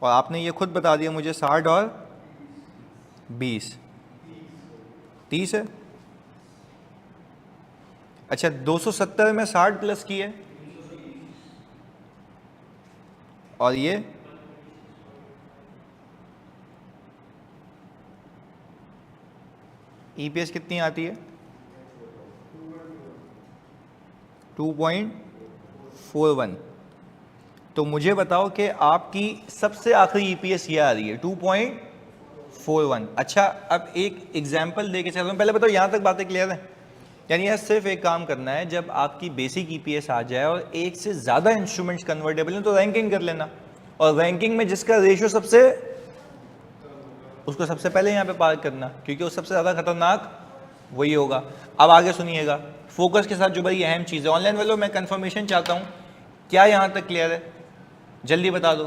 और आपने ये खुद बता दिया मुझे 60 और 20, 30 है। अच्छा 270 में 60 प्लस की है, और ये ईपीएस कितनी आती है, 2.41। तो मुझे बताओ कि आपकी सबसे आखिरी ईपीएस ये आ रही है 2.41। अच्छा, अब एक एग्जांपल दे के चल रहा हूँ, पहले बताओ यहाँ तक बातें क्लियर हैं? यानी यार सिर्फ एक काम करना है, जब आपकी बेसिक ईपीएस आ जाए और एक से ज़्यादा इंस्ट्रूमेंट्स कन्वर्टेबल हैं तो रैंकिंग कर लेना, और रैंकिंग में जिसका रेशियो सबसे, उसको सबसे पहले यहाँ पे पार्क करना, क्योंकि वो सबसे ज़्यादा खतरनाक वही होगा। अब आगे सुनिएगा फोकस के साथ, जो बड़ी अहम चीज़ है। ऑनलाइन वालों मैं कंफर्मेशन चाहता हूँ, क्या यहाँ तक क्लियर है? जल्दी बता दो,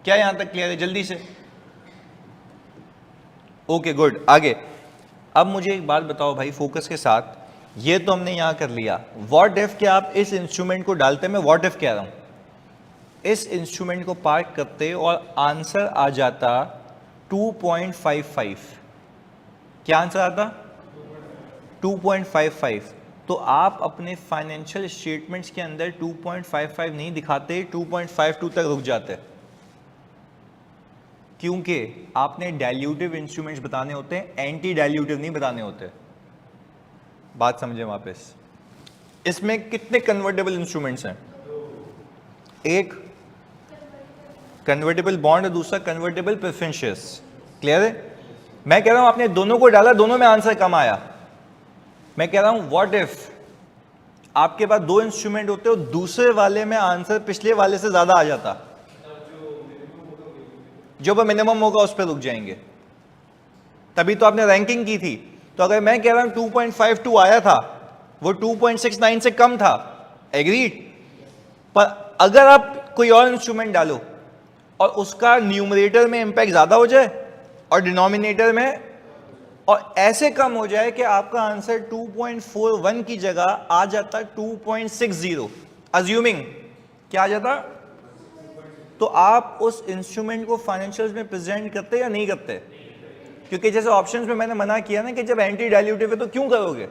क्या यहाँ तक क्लियर है जल्दी से? ओके गुड, आगे। अब मुझे एक बात बताओ भाई, फोकस के साथ, ये तो हमने यहाँ कर लिया। व्हाट इफ के आप इस इंस्ट्रूमेंट को डालते, मैं व्हाट इफ कह रहा हूँ, इस इंस्ट्रूमेंट को पार्क करते और आंसर आ जाता 2.55। क्या आंसर आता? 2.55। तो आप अपने फाइनेंशियल स्टेटमेंट्स के अंदर 2.55 नहीं दिखाते, 2.52 तक रुक जाते, क्योंकि आपने डाइल्यूटिव इंस्ट्रूमेंट्स बताने होते हैं, एंटी डाइल्यूटिव नहीं बताने होते। बात समझे वापस? इसमें कितने कन्वर्टेबल इंस्ट्रूमेंट्स हैं? एक कन्वर्टेबल बॉन्ड और दूसरा कन्वर्टेबल प्रेफरेंस शेयर्स। क्लियर है? मैं कह रहा हूं आपने दोनों को डाला, दोनों में आंसर कम आया। मैं कह रहा हूं व्हाट इफ आपके पास दो इंस्ट्रूमेंट होते और दूसरे वाले में आंसर पिछले वाले से ज्यादा आ जाता, जो पर मिनिमम होगा उस पर रुक जाएंगे, तभी तो आपने रैंकिंग की थी। तो अगर मैं कह रहा हूं 2.52 आया था, वो 2.69 से कम था, एग्रीड। पर अगर आप कोई और इंस्ट्रूमेंट डालो और उसका न्यूमरेटर में इंपैक्ट ज्यादा हो जाए और डिनोमिनेटर में, और ऐसे कम हो जाए कि आपका आंसर 2.41 की जगह आ जाता 2.60, अज्यूमिंग क्या आ जाता, तो आप उस इंस्ट्रूमेंट को फाइनेंशियल्स में प्रेजेंट करते या नहीं करते? क्योंकि जैसे ऑप्शंस में मैंने मना किया ना कि जब एंटी डाइल्यूटिव है तो क्यों करोगे।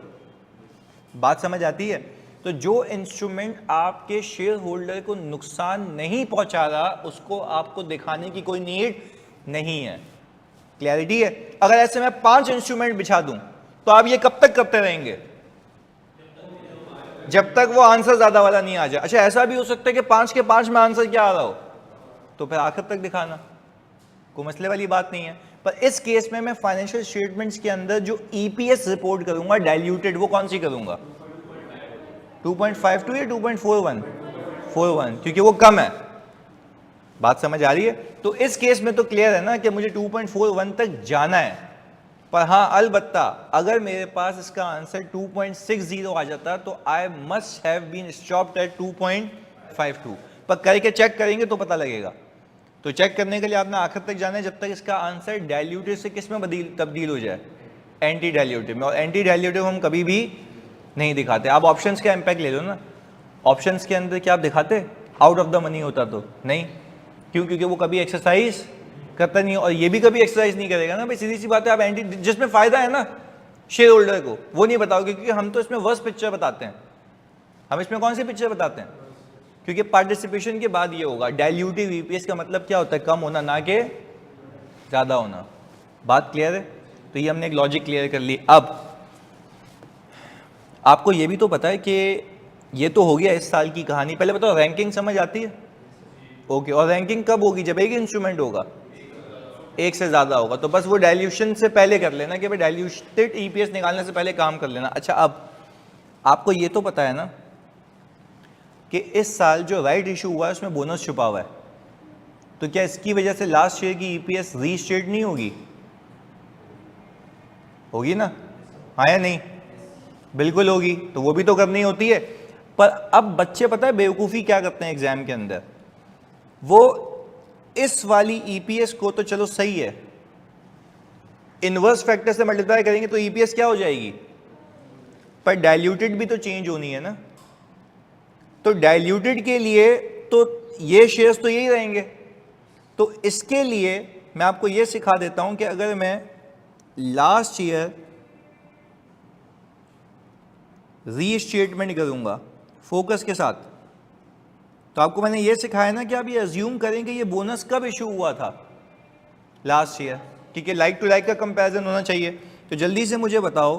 बात समझ आती है? तो जो इंस्ट्रूमेंट आपके शेयर होल्डर को नुकसान नहीं पहुंचा रहा, उसको आपको दिखाने की कोई नीड नहीं है। क्लैरिटी है? अगर ऐसे मैं 5 इंस्ट्रूमेंट बिछा दूं तो आप ये कब तक करते रहेंगे? जब तक वो आंसर ज्यादा वाला नहीं आ जाए। अच्छा, ऐसा भी हो सकता है कि 5 के 5 में आंसर क्या आ रहा हो, तो फिर आखिर तक दिखाना, कोई मसले वाली बात नहीं है। पर इस केस में मैं फाइनेंशियल स्टेटमेंट्स के अंदर जो ईपीएस रिपोर्ट करूंगा डाइल्यूटेड, वो कौन सी करूंगा? 2.52 या 2.41? 41, क्योंकि वो कम है। बात समझ आ रही है? तो इस केस में तो क्लियर है ना कि मुझे 2.41 तक जाना है। पर हाँ, अलबत्ता अगर मेरे पास इसका आंसर 2.60 आ जाता तो I must have been stopped at 2.52। पर करके चेक करेंगे तो पता लगेगा। तो चेक करने के लिए आपने आखिर तक जाना है, जब तक इसका आंसर डाइल्यूटिव से किस में तब्दील हो जाए, एंटी डाइल्यूटिव में। और एंटी डाइल्यूटिव हम कभी भी नहीं दिखाते। आप ऑप्शंस का इम्पैक्ट ले लो ना, ऑप्शंस के अंदर क्या आप दिखाते? आउट ऑफ द मनी होता तो नहीं, क्यों? क्योंकि वो कभी एक्सरसाइज करता नहीं, और ये भी कभी एक्सरसाइज नहीं करेगा ना भाई। सीधी सी बात है, आप एंटी, जिसमें फायदा है ना शेयर होल्डर को, वो नहीं बताओगे, क्योंकि हम तो इसमें वर्स्ट पिक्चर बताते हैं। हम इसमें कौन सी पिक्चर बताते हैं? क्योंकि पार्टिसिपेशन के बाद ये होगा डाइल्यूटिव ईपीएस का मतलब क्या होता है? कम होना, ना कि ज्यादा होना। बात क्लियर है? तो ये हमने एक लॉजिक क्लियर कर ली। अब आपको ये भी तो पता है कि ये तो हो गया इस साल की कहानी। पहले बताओ, रैंकिंग समझ आती है? ओके, और रैंकिंग कब होगी? जब एक इंस्ट्रूमेंट होगा, एक से ज्यादा होगा। तो बस वो डाइल्यूशन से पहले कर लेना कि भाई डाइल्यूटेड ईपीएस निकालने से पहले काम कर लेना। अच्छा, अब आपको ये तो पता है ना कि इस साल जो राइट इशू हुआ है उसमें बोनस छुपा हुआ है, तो क्या इसकी वजह से लास्ट ईयर की ईपीएस रीस्टेट नहीं होगी? होगी ना? हाँ या नहीं? बिल्कुल होगी। तो वो भी तो करनी होती है। पर अब बच्चे पता है बेवकूफ़ी क्या करते हैं एग्जाम के अंदर, वो इस वाली ईपीएस को तो चलो सही है, इनवर्स फैक्टर से मल्टीप्लाई करेंगे तो ईपीएस क्या हो जाएगी, पर डाइल्यूटेड भी तो चेंज होनी है ना। तो डाइल्यूटेड के लिए तो ये शेयर्स तो यही रहेंगे। तो इसके लिए मैं आपको ये सिखा देता हूं कि अगर मैं लास्ट ईयर रीस्टेटमेंट करूंगा फोकस के साथ, तो आपको मैंने ये सिखाया ना कि आप ये अज्यूम करें कि ये बोनस कब इशू हुआ था, लास्ट ईयर, क्योंकि लाइक टू लाइक का कंपैरिजन होना चाहिए। तो जल्दी से मुझे बताओ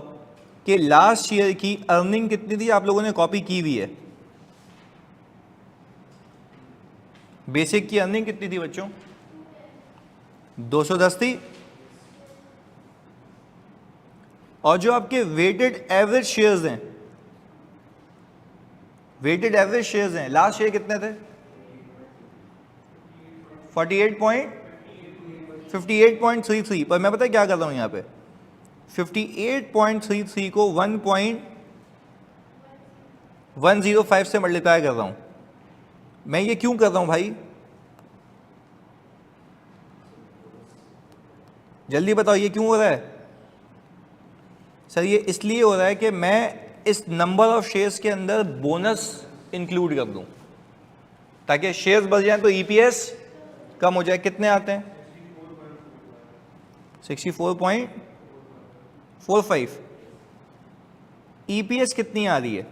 कि लास्ट ईयर की अर्निंग कितनी थी? आप लोगों ने कॉपी की हुई है, बेसिक की अर्निंग कितनी थी बच्चों? 210 थी। और जो आपके वेटेड एवरेज शेयर्स हैं, वेटेड एवरेज शेयर्स हैं, लास्ट शेयर कितने थे? 58.33। पर मैं पता है क्या कर रहा हूं यहां पे, 58.33 को 1.105 से मल्टीप्लाई कर रहा हूं। मैं ये क्यों कर रहा हूं भाई? जल्दी बताओ ये क्यों हो रहा है? सर ये इसलिए हो रहा है कि मैं इस नंबर ऑफ शेयर्स के अंदर बोनस इंक्लूड कर दूं, ताकि शेयर्स बढ़ जाएं तो ईपीएस कम हो जाए। कितने आते हैं? 64.45। ईपीएस कितनी आ रही है?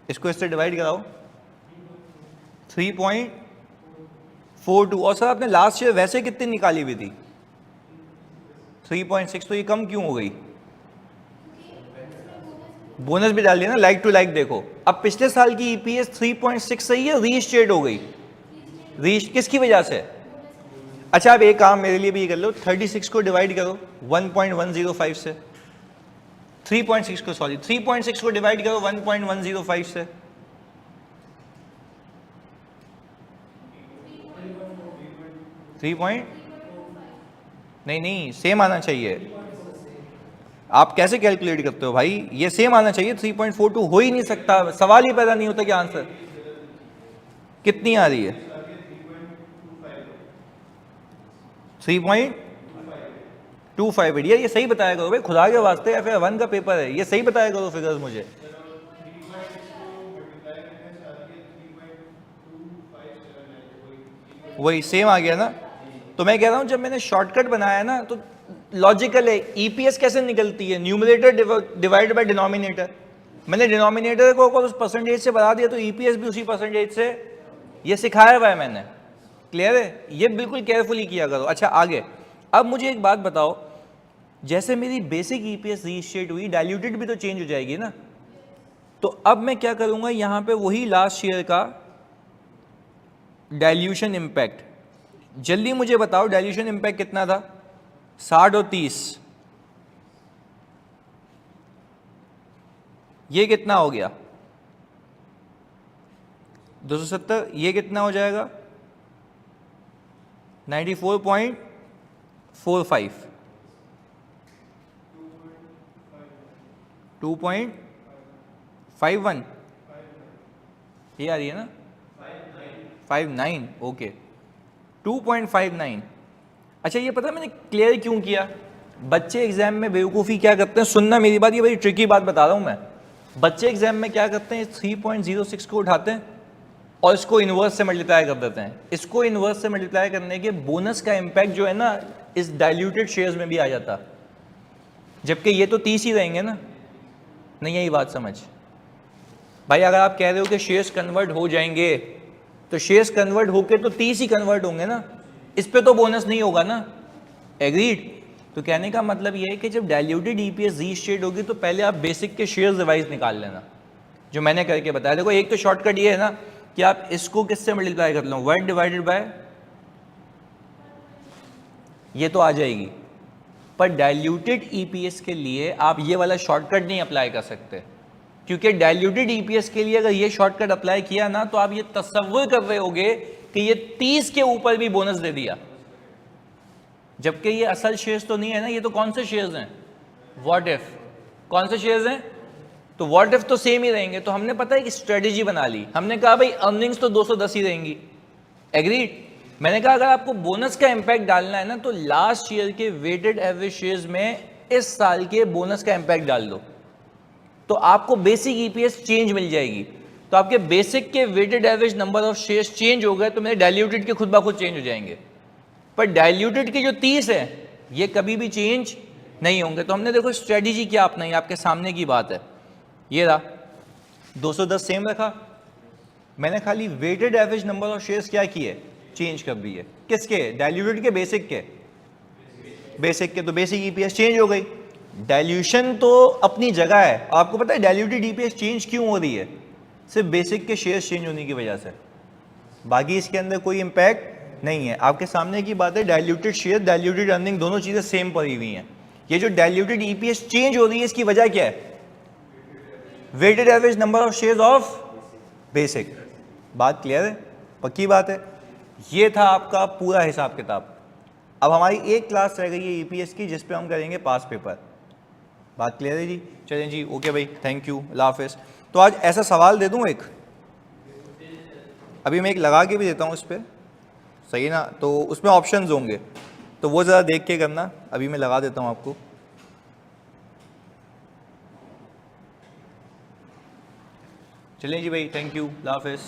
इसको इससे डिवाइड कराओ, 3.42। और सर आपने लास्ट ईयर वैसे कितनी निकाली हुई थी? 3.6। तो ये कम क्यों हो गई? बोनस भी डाल दिया ना, लाइक टू लाइक। देखो अब पिछले साल की ईपीएस 3.6 सही है, रीस्टेट हो गई। किसकी वजह से? अच्छा अब एक काम मेरे लिए भी ये कर लो, 36 को डिवाइड करो 1.105 से, 3.6 को, सॉरी 3.6 को डिवाइड करो 1.105 से। नहीं सेम आना चाहिए। आप कैसे कैलकुलेट करते हो भाई? ये सेम आना चाहिए। 3.42 हो ही नहीं सकता, सवाल ही पैदा नहीं होता कि आंसर कितनी आ रही है? 3.25। बढ़िया, ये सही बताया करो भाई, खुदा के वास्ते FA1 का पेपर है, ये सही बताया करो फिगर्स मुझे। वही सेम आ गया ना। तो मैं कह रहा हूं जब मैंने शॉर्टकट बनाया ना तो लॉजिकल है। ईपीएस कैसे निकलती है? Numerator divide by denominator. मैंने डिनोमिनेटर को उस परसेंटेज से बढ़ा दिया तो ईपीएस भी उसी परसेंटेज से। ये सिखाया हुआ है मैंने, क्लियर है? ये बिल्कुल केयरफुली किया करो। अच्छा आगे, अब मुझे एक बात बताओ, जैसे मेरी बेसिक ईपीएस रीस्टेट हुई, डाइल्यूटेड भी तो चेंज हो जाएगी ना। तो अब मैं क्या करूंगा, यहां पे वही लास्ट ईयर का डाइल्यूशन इंपैक्ट। जल्दी मुझे बताओ डाइल्यूशन इंपैक्ट कितना था? 60 और 30, ये कितना हो गया? 270। ये कितना हो जाएगा? 94.45। 2.51 ये आ रही है ना? 59। ओके 2.59। अच्छा ये पता है मैंने क्लियर क्यों किया? बच्चे एग्जाम में बेवकूफ़ी क्या करते हैं, सुनना मेरी बात, ये बड़ी ट्रिकी बात बता रहा हूं मैं। बच्चे एग्जाम में क्या करते हैं, 3.06 को उठाते हैं और इसको इन्वर्स से मल्टीप्लाई कर देते हैं। इसको इन्वर्स से मल्टीप्लाई करने के बोनस का इम्पैक्ट जो है ना, इस डाइल्यूटेड शेयर्स में भी आ जाता, जबकि ये तो 30 ही रहेंगे ना। नहीं यही बात समझ भाई, अगर आप कह रहे हो कि शेयर्स कन्वर्ट हो जाएंगे तो शेयर्स कन्वर्ट होके तो 30 ही कन्वर्ट होंगे ना, इस पे तो बोनस नहीं होगा ना। एग्रीड? तो कहने का मतलब ये है कि जब डाइल्यूटेड ईपीएस रीस्टेट होगी तो पहले आप बेसिक के शेयर्स डिवाइस निकाल लेना, जो मैंने करके बताया। देखो एक तो शॉर्टकट ये है ना कि आप इसको किससे मल्टीप्लाई कर लो, 1 डिवाइडेड बाय, ये तो आ जाएगी। पर डाइल्यूटेड ईपीएस के लिए आप ये वाला शॉर्टकट नहीं अप्लाई कर सकते, क्योंकि डाइल्यूटेड ईपीएस के लिए अगर ये शॉर्टकट अप्लाई किया ना तो आप ये तसव्वुर कर रहे होगे कि ये 30 के ऊपर भी बोनस दे दिया, जबकि ये असल शेयर्स तो नहीं है ना। ये तो कौन से शेयर्स हैं? What if. कौन से शेयर्स हैं? तो व्हाट इफ तो सेम ही रहेंगे। तो हमने पता है कि स्ट्रेटेजी बना ली, हमने कहा भाई अर्निंग्स तो 210 ही रहेंगी। एग्रीड? मैंने कहा अगर आपको बोनस का इंपैक्ट डालना है ना तो लास्ट ईयर के वेटेड एवरेज शेयर्स में इस साल के बोनस का इंपैक्ट डाल दो, तो आपको बेसिक ईपीएस चेंज मिल जाएगी। तो आपके बेसिक के weighted average number of shares change हो गए तो मेरे डाइल्यूटेड के खुद ब खुद चेंज हो जाएंगे। पर डाइल्यूटेड के जो 30 है ये कभी भी चेंज नहीं होंगे। तो हमने देखो स्ट्रेटेजी क्या अपनाई, आपके सामने की बात है। ये रहा 210 सेम रखा, मैंने खाली weighted average number of shares क्या किए, चेंज कर दिए। किसके? डाइल्यूटेड के, बेसिक के? बेसिक के। तो बेसिक ईपीएस चेंज हो गई। डाइल्यूशन तो अपनी जगह है। आपको पता है डाइल्यूटेड ईपीएस चेंज क्यों हो रही है? सिर्फ बेसिक के शेयर्स चेंज होने की वजह से। बाकी इसके अंदर कोई इम्पैक्ट नहीं है। आपके सामने की बात है, डाइल्यूटेड शेयर, डाइल्यूटेड अर्निंग, दोनों चीज़ें सेम पड़ी हुई हैं। ये जो डाइल्यूटेड ईपीएस चेंज हो रही है, इसकी वजह क्या है? Weighted average number of shares of basic. बात क्लियर है? पक्की बात है? ये था आपका पूरा हिसाब किताब। अब हमारी एक क्लास रह गई है ईपीएस की, जिस पे हम करेंगे पास पेपर। बात क्लियर है जी? चलें जी, ओके भाई, थैंक यू, अल्लाह हाफिज़। तो आज ऐसा सवाल दे दूं एक, अभी मैं एक लगा के भी देता हूं इस पर, सही ना? तो उसमें ऑप्शंस होंगे, तो वो ज़रा देख के करना। अभी मैं लगा देता हूं आपको। चलें जी भाई, थैंक यू, अल्लाह हाफिज़।